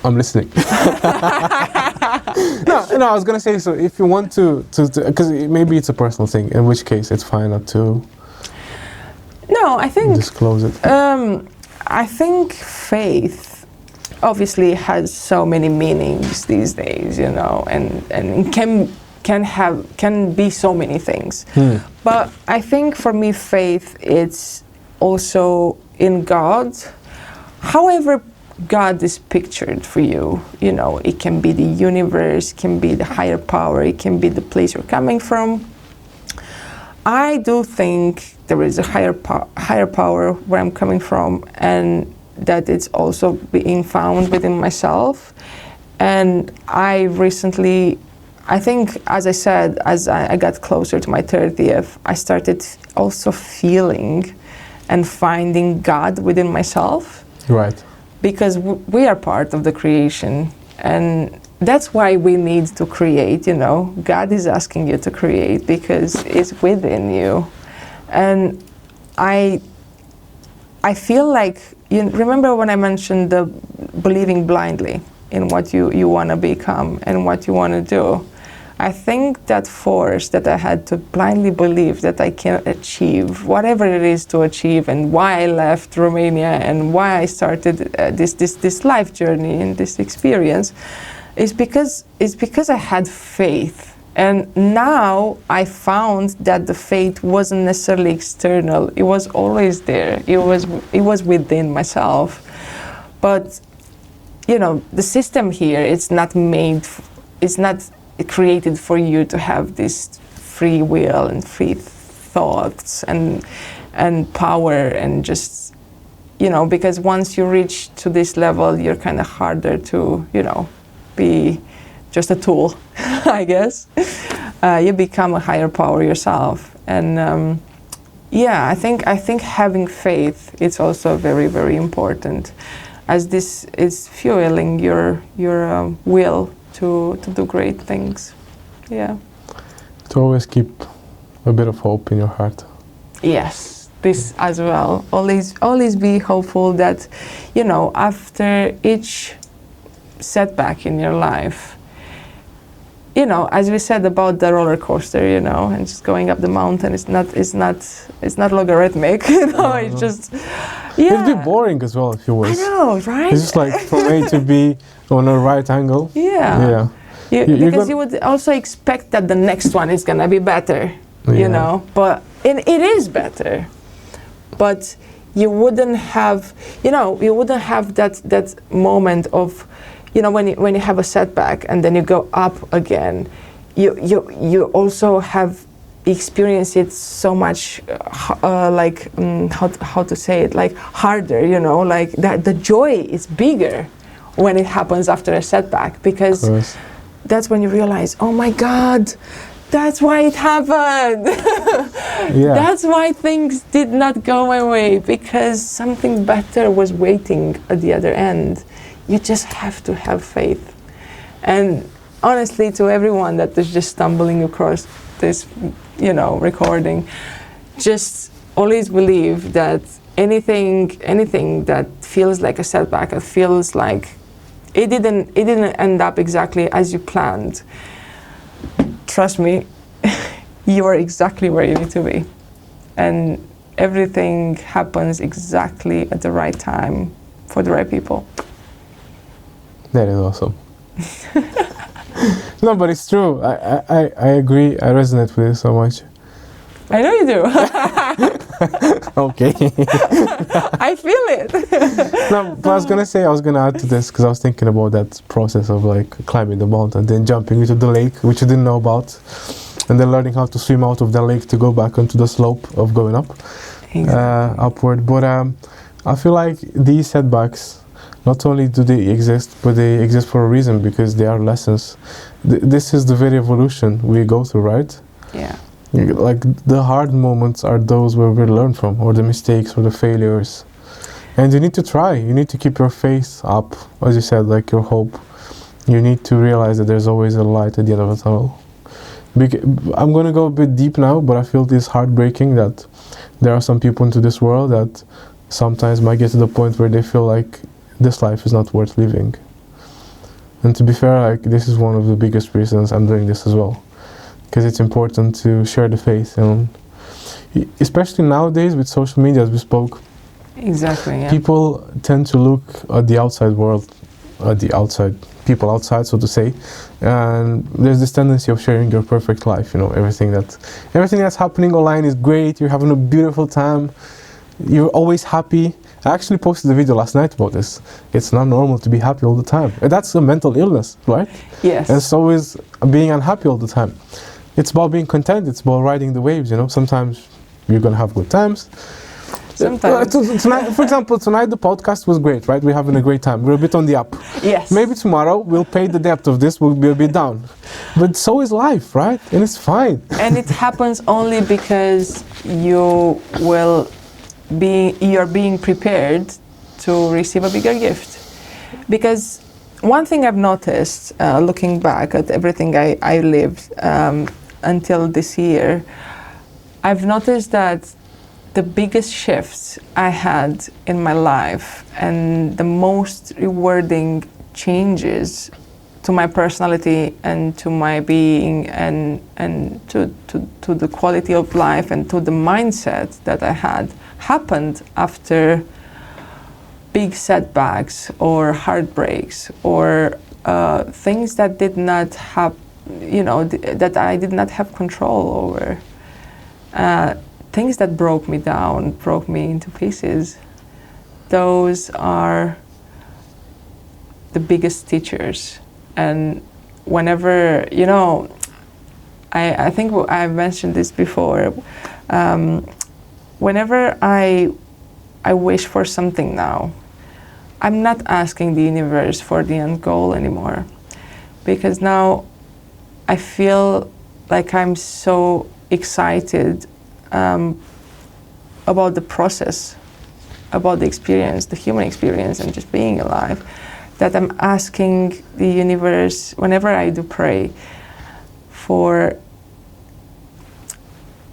I'm listening. No, I was going to say, so if you want to because maybe it's a personal thing, in which case it's fine not to disclose it. I think faith obviously has so many meanings these days, and can be so many things. But I think for me, faith, it's also in God. However God is pictured for you, it can be the universe, it can be the higher power, it can be the place you're coming from. I do think there is a higher power where I'm coming from, and that it's also being found within myself. And I recently, I think, as I said, as I got closer to my 30th, I started also feeling and finding God within myself. Right. Because we are part of the creation, and that's why we need to create, God is asking you to create because it's within you. And I feel like, you remember when I mentioned the believing blindly in what you want to become and what you want to do? I think that force that I had to blindly believe that I can achieve whatever it is to achieve, and why I left Romania and why I started this life journey and this experience, is because I had faith. And now I found that the faith wasn't necessarily external. It was always there. It was within myself. But the system here, it's not created for you to have this free will and free thoughts and power, and just because once you reach to this level, you're kind of harder to be just a tool. I guess you become a higher power yourself. And I think having faith is also very, very important, as this is fueling your will to do great things. Yeah. To always keep a bit of hope in your heart. Yes, this as well. Always be hopeful that, after each setback in your life, as we said about the roller coaster, and just going up the mountain, it's not logarithmic, it's just, It'd be boring as well if it was. I know, right? It's just like from A to B on a right angle. Yeah. Because you would also expect that the next one is gonna be better, but it is better. But you wouldn't have, that moment of, when you have a setback and then you go up again, you also have experienced it so much, how to say it, like harder, like that the joy is bigger when it happens after a setback, because that's when you realize, oh my God, that's why it happened. That's why things did not go my way, because something better was waiting at the other end. You just have to have faith. And honestly, to everyone that is just stumbling across this, recording, just always believe that anything that feels like a setback, it feels like it didn't end up exactly as you planned. Trust me, you are exactly where you need to be. And everything happens exactly at the right time for the right people. That is awesome. No, but it's true. I agree. I resonate with it so much. I know you do. Okay. I feel it. No, but I was gonna add to this, because I was thinking about that process of like climbing the mountain, then jumping into the lake, which you didn't know about, and then learning how to swim out of the lake to go back onto the slope of going up, upward. But I feel like these setbacks, not only do they exist, but they exist for a reason, because they are lessons. This is the very evolution we go through, right? Yeah. Like the hard moments are those where we learn from, or the mistakes or the failures. And you need to try. You need to keep your faith up, as you said, like your hope. You need to realize that there's always a light at the end of the tunnel. I'm going to go a bit deep now, but I feel this heartbreaking that there are some people into this world that sometimes might get to the point where they feel like this life is not worth living. And to be fair, like, this is one of the biggest reasons I'm doing this as well, because it's important to share the faith, and especially nowadays with social media, as we spoke. Exactly. Yeah. People tend to look at the outside world, people outside, so to say, and there's this tendency of sharing your perfect life. Everything that's happening online is great. You're having a beautiful time. You're always happy. I actually posted a video last night about this. It's not normal to be happy all the time. And that's a mental illness, right? Yes. And so is being unhappy all the time. It's about being content. It's about riding the waves, Sometimes you're going to have good times. Sometimes. Tonight, for example, tonight the podcast was great, right? We're having a great time. We're a bit on the up. Yes. Maybe tomorrow we'll pay the depth of this. We'll be a bit down. But so is life, right? And it's fine. And it happens only because you're being prepared to receive a bigger gift. Because one thing I've noticed, looking back at everything I lived until this year, I've noticed that the biggest shifts I had in my life and the most rewarding changes to my personality and to my being and to the quality of life and to the mindset that I had happened after big setbacks or heartbreaks or things that did not have, that I did not have control over. Things that broke me down, broke me into pieces. Those are the biggest teachers. And whenever, I think I mentioned this before, whenever I wish for something now, I'm not asking the universe for the end goal anymore, because now I feel like I'm so excited about the process, about the experience, the human experience, and just being alive, that I'm asking the universe, whenever I do pray,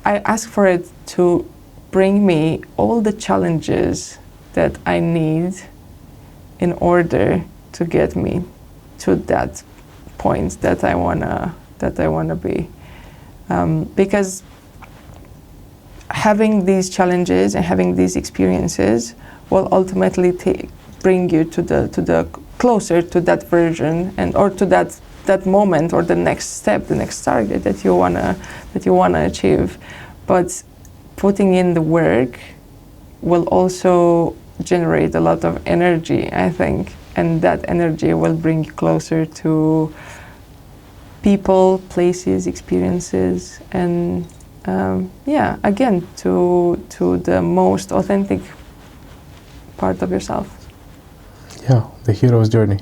I ask for it to bring me all the challenges that I need in order to get me to that point that I wanna be, because having these challenges and having these experiences will ultimately bring you to the closer to that version or to that moment or the next step, the next target that you wanna achieve. But putting in the work will also generate a lot of energy, I think, and that energy will bring you closer to people, places, experiences, and again, to the most authentic part of yourself. Yeah, the hero's journey.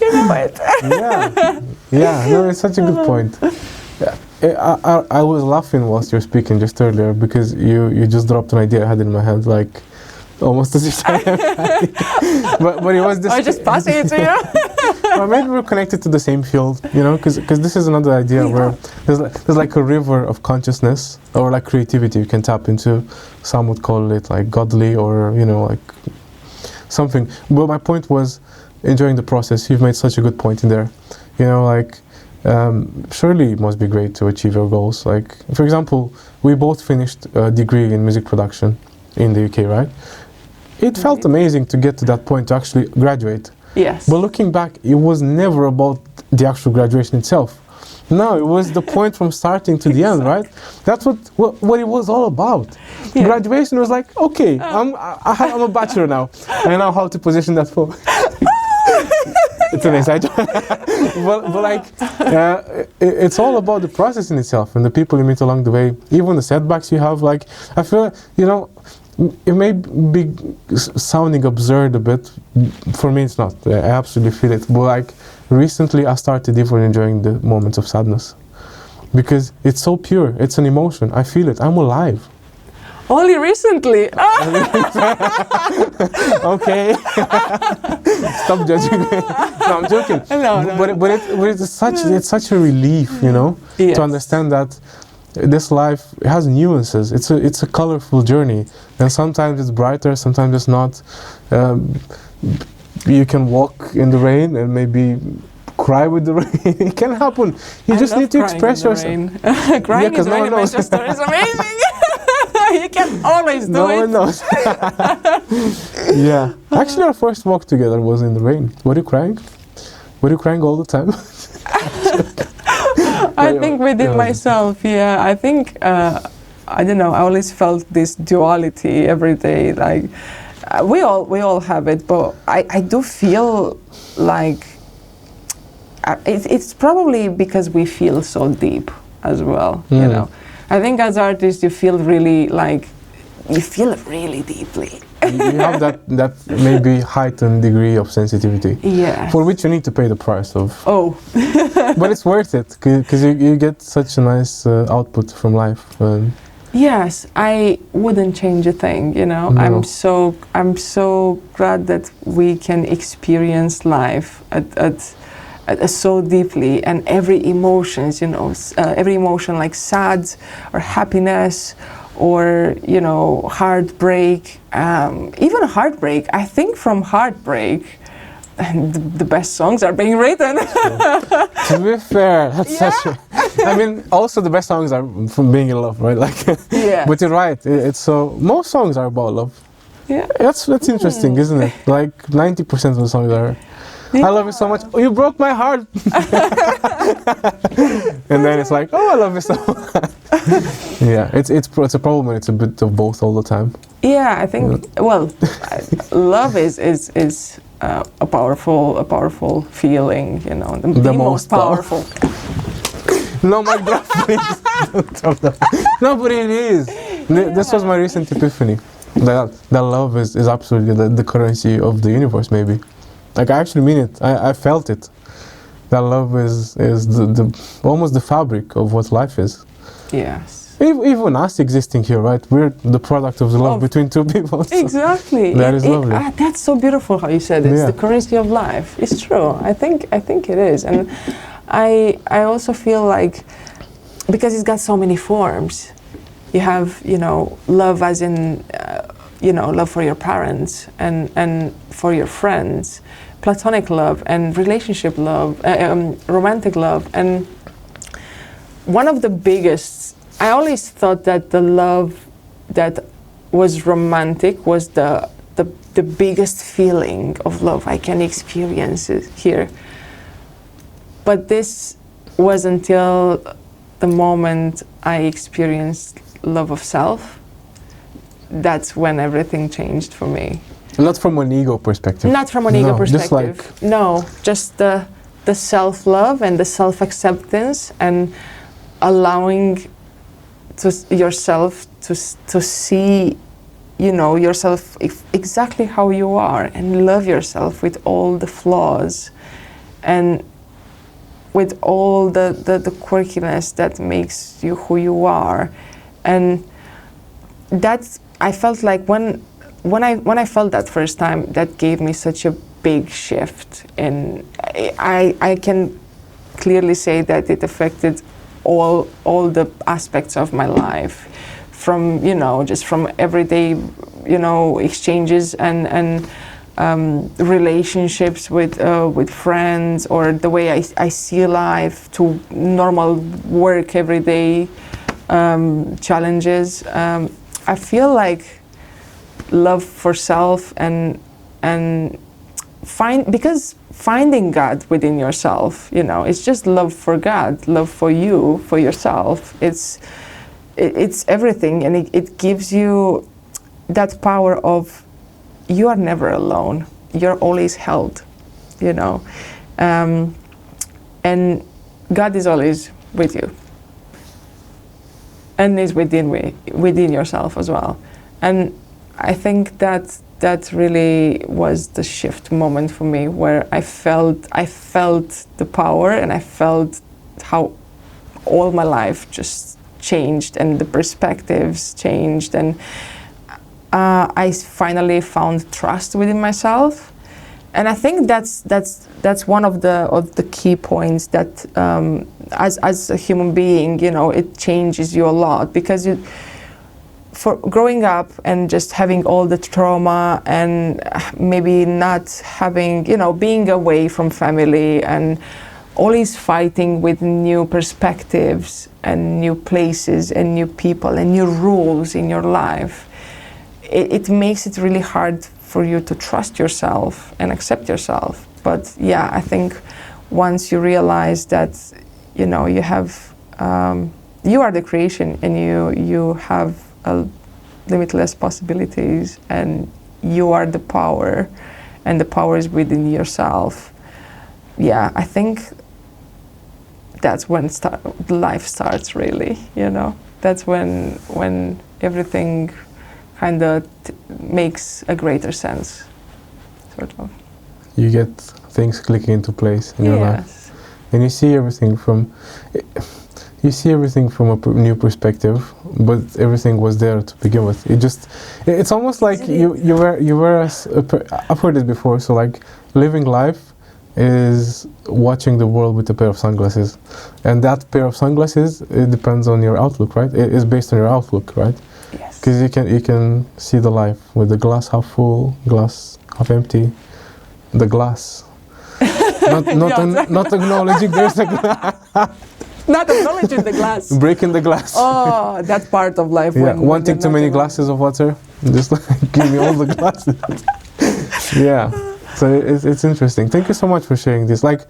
You know it. Yeah, no, it's such a good point. I was laughing whilst you were speaking just earlier because you just dropped an idea I had in my head, like almost as if I had it. But it was this. I just passing it to you. Well, maybe we're connected to the same field, because this is another idea where there's like a river of consciousness or like creativity you can tap into. Some would call it like godly or like something. But my point was enjoying the process. You've made such a good point in there. Surely it must be great to achieve your goals. Like, for example, we both finished a degree in music production in the UK, right? It felt amazing to get to that point to actually graduate. Yes. But looking back, it was never about the actual graduation itself. No, it was the point from starting to the end, right? That's what it was all about. Yeah. Graduation was like, okay, I'm a bachelor now. I know how to position that for. It's an inside joke. but it's all about the process in itself and the people you meet along the way. Even the setbacks you have, like, I feel, it may be sounding absurd a bit. For me, it's not. I absolutely feel it. But like, recently I started even enjoying the moments of sadness because it's so pure. It's an emotion. I feel it. I'm alive. Only recently. Okay. Stop judging me. No, I'm joking. No. But it's such a relief, Yes. to understand that this life has nuances. It's a colorful journey, and sometimes it's brighter, sometimes it's not. You can walk in the rain and maybe cry with the rain. It can happen. You just need to express yourself. Crying in the rain in Manchester is amazing. You can always do it. No one knows. Yeah. Actually, our first walk together was in the rain. Were you crying? Were you crying all the time? I think within myself, yeah. I think, I don't know, I always felt this duality every day. Like, we all have it, but I do feel like it's probably because we feel so deep as well, I think as artists you feel really deeply. You have that maybe heightened degree of sensitivity. Yeah. For which you need to pay the price of. Oh. But it's worth it because you get such a nice output from life. Yes, I wouldn't change a thing, No. I'm so glad that we can experience life at so deeply, and every emotions, every emotion like sad or happiness or, heartbreak, even heartbreak. I think from heartbreak, the best songs are being written. To be fair, that's such a... I mean, also the best songs are from being in love, right? Yeah. But you're right. It's so... Most songs are about love. Yeah. That's interesting, isn't it? 90% of the songs are... I love you so much. Oh, you broke my heart. And then it's like, oh, I love you so much. Yeah, it's a problem when it's a bit of both all the time. Yeah, I think. Well, love is a powerful feeling. The most powerful. No, my God, please don't talk that. No, but it is. This was my recent epiphany. That love is absolutely the currency of the universe, maybe. I actually mean it. I felt it. That love is the almost the fabric of what life is. Yes. Even us existing here, right? We're the product of the love between two people. So exactly. That is lovely. That's so beautiful how you said it. It's the currency of life. It's true. I think it is, and I also feel like because it's got so many forms. You have love as in love for your parents and for your friends. Platonic love and relationship love, romantic love. And one of the biggest, I always thought that the love that was romantic was the biggest feeling of love I can experience here. But this was until the moment I experienced love of self. That's when everything changed for me. Not from an ego perspective. Not from an ego perspective. Just the self-love and the self-acceptance and allowing yourself to see, yourself exactly how you are and love yourself with all the flaws and with all the quirkiness that makes you who you are. And that's, I felt like when I felt that first time, that gave me such a big shift, and I can clearly say that it affected all the aspects of my life, from just from everyday exchanges and relationships with friends, or the way I see life, to normal work everyday challenges. I feel like love for self and finding God within yourself, it's just love for God, love for you, for yourself. It's everything, and it gives you that power of you are never alone. You're always held, and God is always with you, and is within yourself as well. And I think that really was the shift moment for me, where I felt the power, and I felt how all my life just changed and the perspectives changed, and I finally found trust within myself. And I think that's one of the key points that as a human being, it changes you a lot, because for growing up and just having all the trauma and maybe not having, being away from family and always fighting with new perspectives and new places and new people and new rules in your life, it makes it really hard for you to trust yourself and accept yourself. But yeah, I think once you realize that, you have, you are the creation, and you have limitless possibilities, and you are the power, and the power is within yourself. Yeah, I think that's when life starts, really. That's when everything kind of makes a greater sense, sort of. You get things clicking into place in your life, and you see everything from a new perspective, but everything was there to begin with. It's almost like you were I've heard it before. So like living life is watching the world with a pair of sunglasses, and that pair of sunglasses, it depends on your outlook, right? It is based on your outlook, right? Yes. Because you can see the life with the glass half full, glass half empty, the glass. Not acknowledging there's a glass. Not acknowledging the glass. Breaking the glass. Oh, that part of life. Yeah, when wanting too many glasses of water. Just like, give me all the glasses. Yeah. So it's interesting. Thank you so much for sharing this. Like,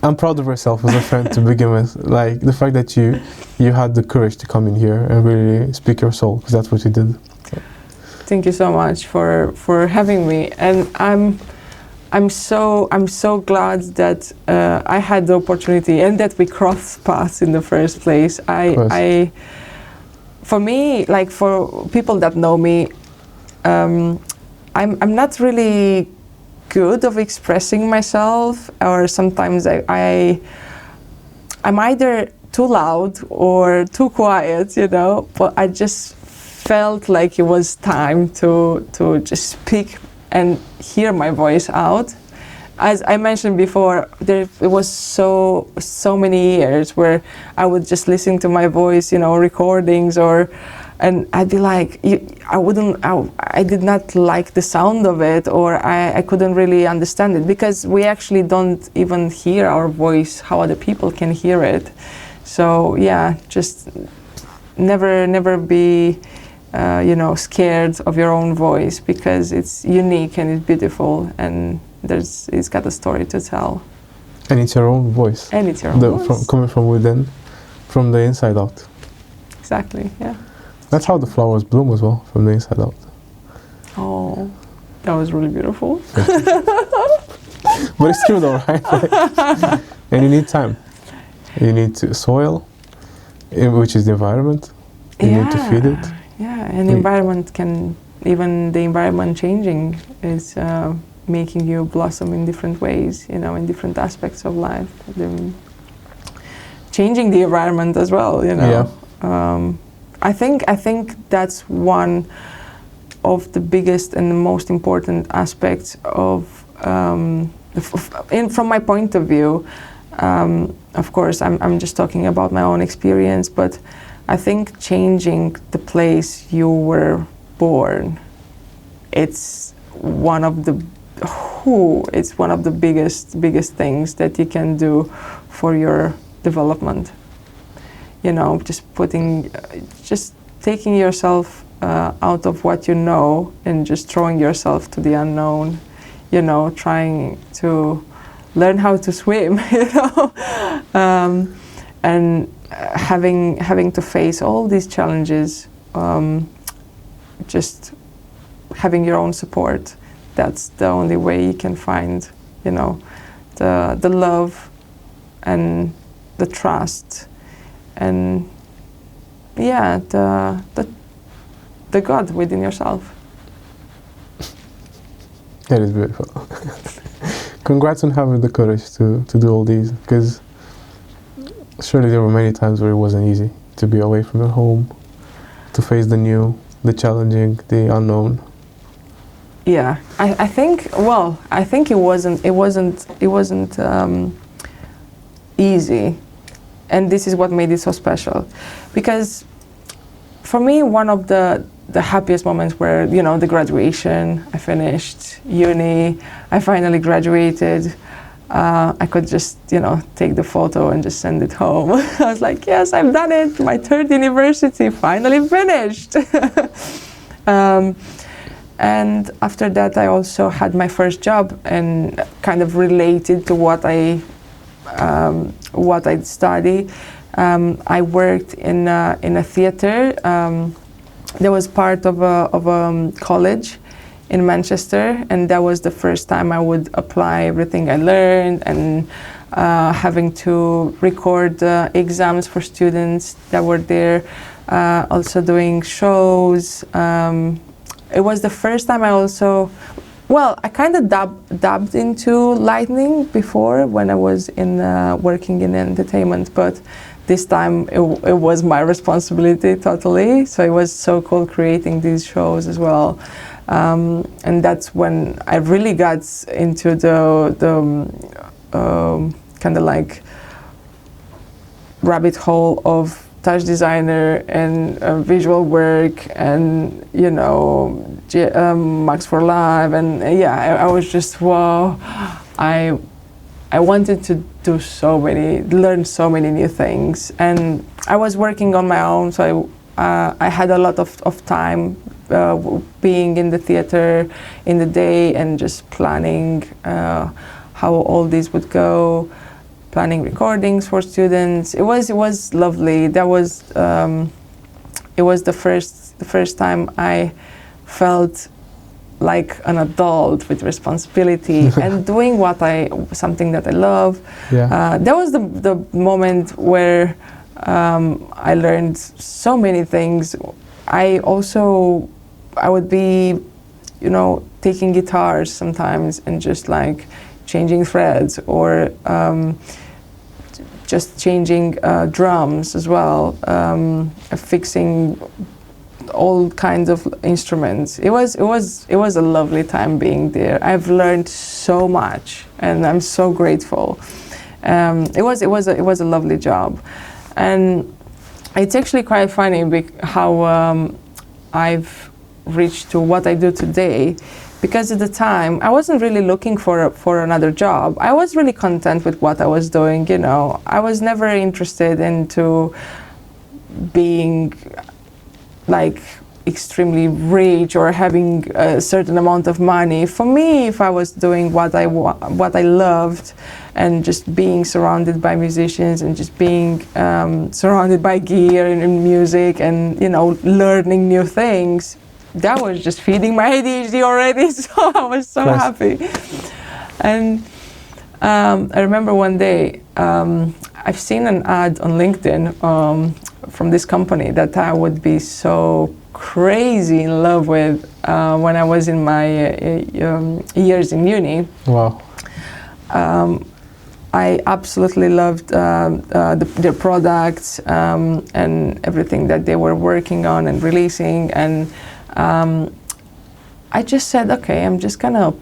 I'm proud of yourself as a friend to begin with. Like, the fact that you had the courage to come in here and really speak your soul, because that's what you did. Thank you so much for having me. And I'm so glad that I had the opportunity and that we crossed paths in the first place. For me, like for people that know me, I'm not really good of expressing myself, or sometimes I'm either too loud or too quiet, you know. But I just felt like it was time to just speak and hear my voice out. As I mentioned before, it was so many years where I would just listen to my voice, you know, recordings, and I'd be like, I did not like the sound of it, or I couldn't really understand it, because we actually don't even hear our voice how other people can hear it. So yeah, just never be scared of your own voice, because it's unique and it's beautiful, and it's got a story to tell. And it's your own voice. And it's your own voice. Coming from within, from the inside out. Exactly, yeah. That's how the flowers bloom as well, from the inside out. Oh, that was really beautiful. But it's true though, right? And you need time. You need soil, which is the environment. You need to feed it. Yeah, and the environment changing is making you blossom in different ways, you know, in different aspects of life. Changing the environment as well, you know. Yeah. I think that's one of the biggest and the most important aspects of, from my point of view. Of course, I'm just talking about my own experience, but I think changing the place you were born, it's one of the biggest things that you can do for your development. You know, just taking yourself out of what you know and just throwing yourself to the unknown. You know, trying to learn how to swim. You know, and having to face all these challenges, just having your own support. That's the only way you can find, you know, the love and the trust, and yeah, the God within yourself. That is beautiful. Congrats on having the courage to do all these, because surely there were many times where it wasn't easy to be away from your home, to face the new, the challenging, the unknown. Yeah, I think it wasn't easy, and this is what made it so special, because for me, one of the happiest moments were, you know, the graduation. I finished uni, I finally graduated. I could just, you know, take the photo and just send it home. I was like, yes, I've done it. My third university finally finished. And after that, I also had my first job, and kind of related to what I studied. I worked in a theater. That was part of a college in Manchester, and that was the first time I would apply everything I learned, and having to record exams for students that were there, also doing shows. It was the first time I kind of dabbed into lighting before when I was working in entertainment, but this time it was my responsibility totally. So it was so cool creating these shows as well. And that's when I really got into the kind of like rabbit hole of touch designer and visual work and, you know, Max for Live. And I was just, wow. I wanted to learn so many new things. And I was working on my own, so I had a lot of time being in the theater in the day and just planning how all this would go, planning recordings for students. It was lovely. That was it was the first time I felt like an adult with responsibility and doing something that I love. Yeah. That was the moment where I learned so many things. I would be, you know, taking guitars sometimes and just like changing threads, or just changing drums as well, fixing all kinds of instruments. It was a lovely time being there. I've learned so much, and I'm so grateful. It was a lovely job, and it's actually quite funny how I've reached to what I do today. Because at the time, I wasn't really looking for another job. I was really content with what I was doing, you know. I was never interested into being like extremely rich or having a certain amount of money. For me, if I was doing what I loved, and just being surrounded by musicians and just being surrounded by gear and music and, you know, learning new things, that was just feeding my ADHD already, so I was so happy. And I remember one day, I've seen an ad on LinkedIn from this company that I would be so crazy in love with when I was in my years in uni. Wow. I absolutely loved their products and everything that they were working on and releasing, and I just said, okay, I'm just gonna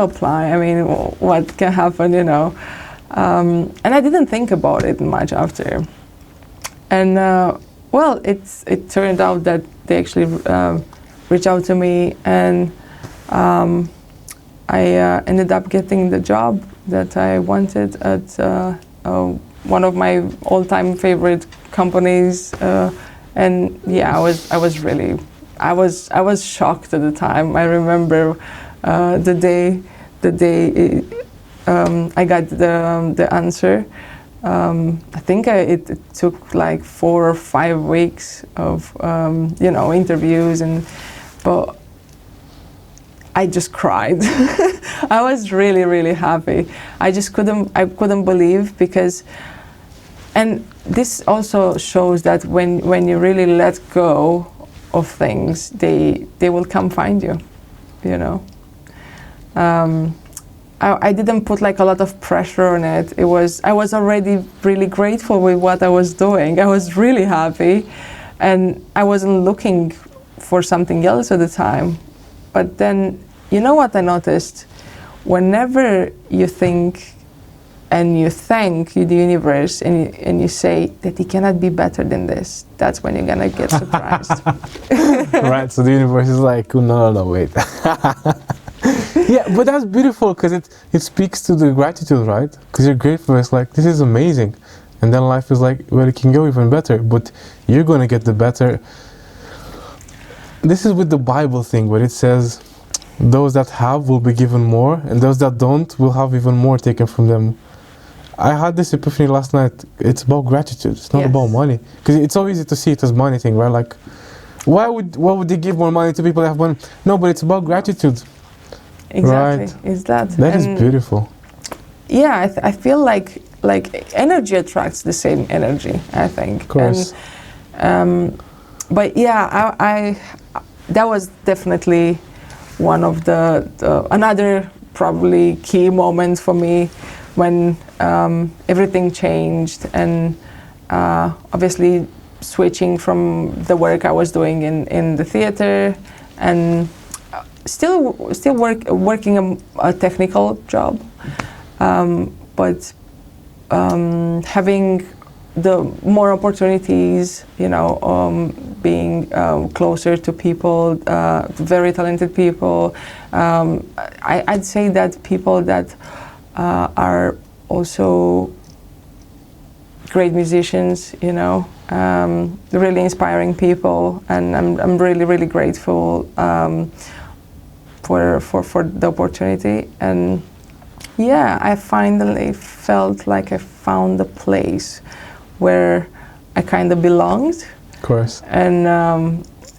apply. I mean, what can happen, you know? And I didn't think about it much after. And well, it turned out that they actually reached out to me, and I ended up getting the job that I wanted at one of my all-time favorite companies. And yeah, I was shocked at the time. I remember the day I got the answer. I think it took like 4 or 5 weeks of you know, interviews, but I just cried. I was really, really happy. I couldn't believe, because, and this also shows that when you really let go of things, they will come find you, you know. I didn't put like a lot of pressure on it. I was already really grateful with what I was doing. I was really happy, and I wasn't looking for something else at the time. But then, you know what I noticed? Whenever you think and you thank the universe and you say that it cannot be better than this, that's when you're gonna get surprised. Right, so the universe is like, oh, no, wait. Yeah, but that's beautiful, because it speaks to the gratitude, right? Because you're grateful, it's like, this is amazing. And then life is like, well, it can go even better, but you're gonna get the better. This is with the Bible thing, where it says, those that have will be given more, and those that don't will have even more taken from them. I had this epiphany last night. It's about gratitude. It's not about money, because it's so easy to see it as money thing, right? Like, why would they give more money to people that have money? No, but it's about gratitude. Exactly. Right. Is that? That is beautiful. Yeah, I feel like energy attracts the same energy, I think. Of course. And, but yeah, I that was definitely one of the another probably key moment for me, when everything changed, and obviously switching from the work I was doing in the theater, and still working a technical job, but having the more opportunities, being closer to people, very talented people. I'd say that people that are also great musicians, really inspiring people, and I'm really, really grateful for the opportunity. And yeah, I finally felt like I found a place where I kind of belonged. Of course. And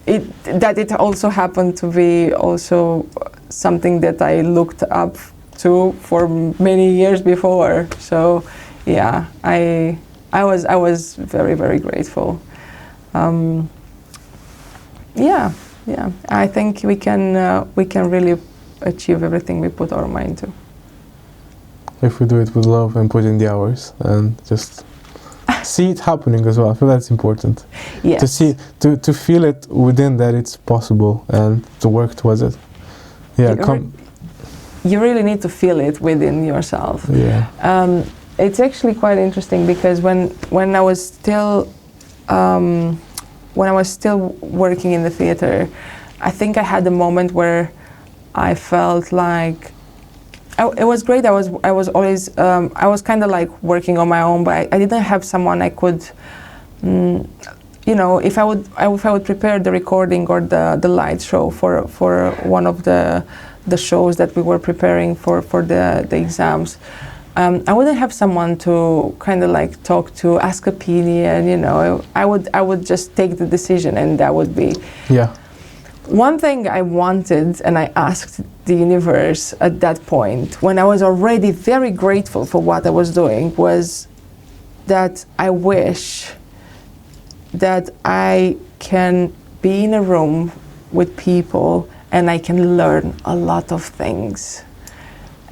it also happened to be also something that I looked up to for many years before. So yeah, I was very, very grateful. Yeah. I think we can really achieve everything we put our mind to. If we do it with love and put in the hours and just see it happening as well. I feel that's important. Yes. To feel it within that it's possible and to work towards it. Yeah. You really need to feel it within yourself. Yeah. It's actually quite interesting because when I was still working in the theater, I think I had a moment where I felt like it was great. I was always I was kind of like working on my own, but I didn't have someone I could, if I would prepare the recording or the light show for one of the shows that we were preparing for the exams. I wouldn't have someone to kind of like talk to, ask opinion. I would just take the decision, and that would be. Yeah. One thing I wanted, and I asked the universe at that point, when I was already very grateful for what I was doing, was that I wish that I can be in a room with people and I can learn a lot of things.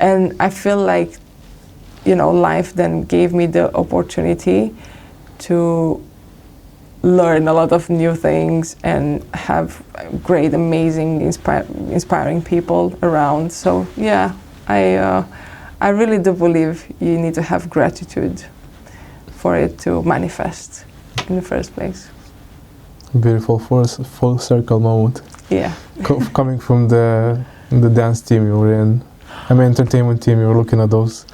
And I feel like, life then gave me the opportunity to learn a lot of new things and have great, amazing, inspiring people around. So yeah, I really do believe you need to have gratitude for it to manifest in the first place. Beautiful full circle moment. Yeah. Coming from the dance team you were in, entertainment team, you were looking at those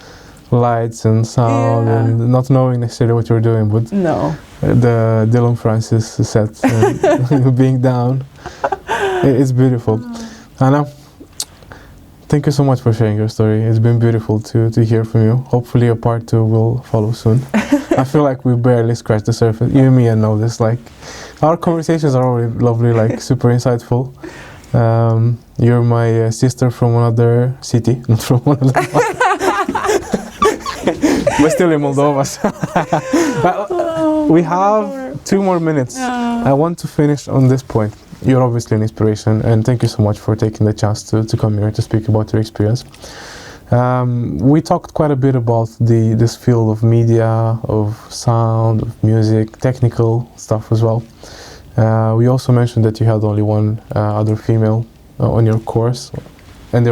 lights and sound and not knowing necessarily what you were doing, but no. The Dillon Francis set and being down. It's beautiful. Anna, thank you so much for sharing your story. It's been beautiful to hear from you. Hopefully a part 2 will follow soon. I feel like we barely scratched the surface. You and me, I know this. Like, our conversations are already lovely, like super insightful. You're my sister from another city, not from another one. But still in Moldova. But we have 2 more minutes. I want to finish on this point. You're obviously an inspiration, and thank you so much for taking the chance to come here to speak about your experience. We talked quite a bit about this field of media, of sound, of music, technical stuff as well. We also mentioned that you had only one other female on your course, and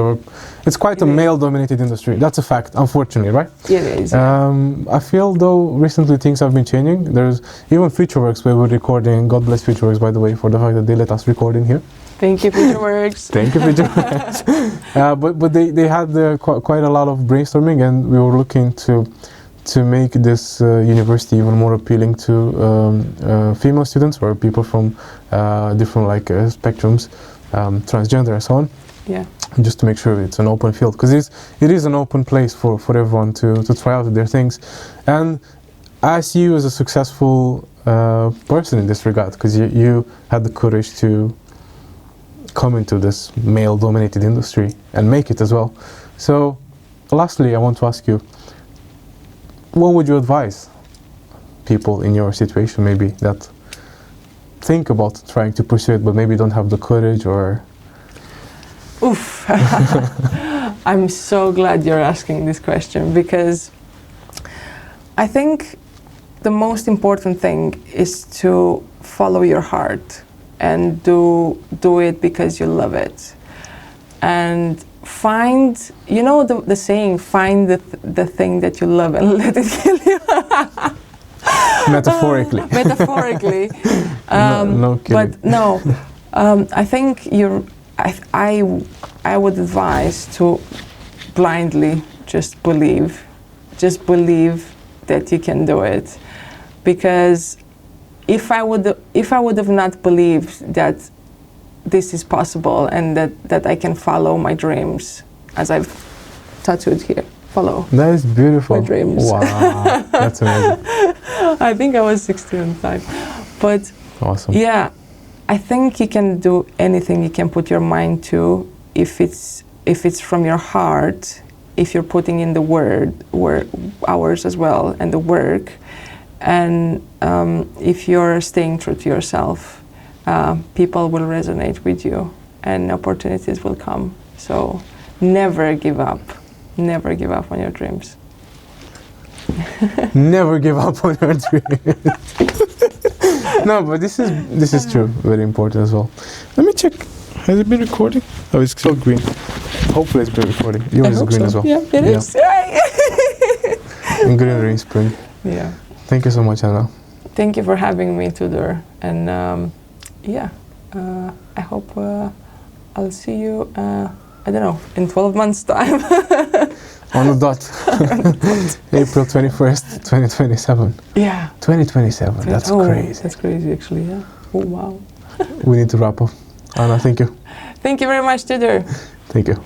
it's quite a male-dominated industry. That's a fact, unfortunately, right? It is. I feel though recently things have been changing. There's even Futureworks where we're recording. God bless Futureworks, by the way, for the fact that they let us record in here. Thank you, Futureworks. Thank you, Futureworks. But they had quite a lot of brainstorming, and we were looking to make this university even more appealing to female students or people from different spectrums, transgender and so on. Yeah. Just to make sure it's an open field, because it is an open place for everyone to try out their things. And I see you as a successful person in this regard, because you had the courage to come into this male-dominated industry and make it as well. So lastly, I want to ask you, what would you advise people in your situation maybe that think about trying to pursue it but maybe don't have the courage or... Oof. I'm so glad you're asking this question, because I think the most important thing is to follow your heart and do it because you love it. and find, you know, the saying, find the thing that you love and let it kill you. Metaphorically. Metaphorically. No kidding. But no, I think I would advise to blindly just believe that you can do it, because if I would have not believed that this is possible and that I can follow my dreams, as I've tattooed here, follow. That is beautiful. My dreams. Wow, that's amazing. I think I was 16 at the time, but Awesome. yeah, I think you can do anything you can put your mind to if it's from your heart, if you're putting in the word hours as well and the work, and if you're staying true to yourself, people will resonate with you and opportunities will come. So never give up. Never give up on your dreams. Never give up on your dreams. No, but this is true. Very important as well. Let me check. Has it been recording? Oh, it's still green. Hopefully it's been recording. Yours is green as well. Yeah, it is. And greenery in spring. Yeah. Thank you so much, Anna. Thank you for having me, Tudor. And I hope I'll see you, I don't know, in 12 months' time. On the dot. April 21st, 2027. Yeah. 2027, that's crazy. That's crazy, actually, yeah. Oh, wow. We need to wrap up. Anna, thank you. Thank you very much, Tudor. Thank you.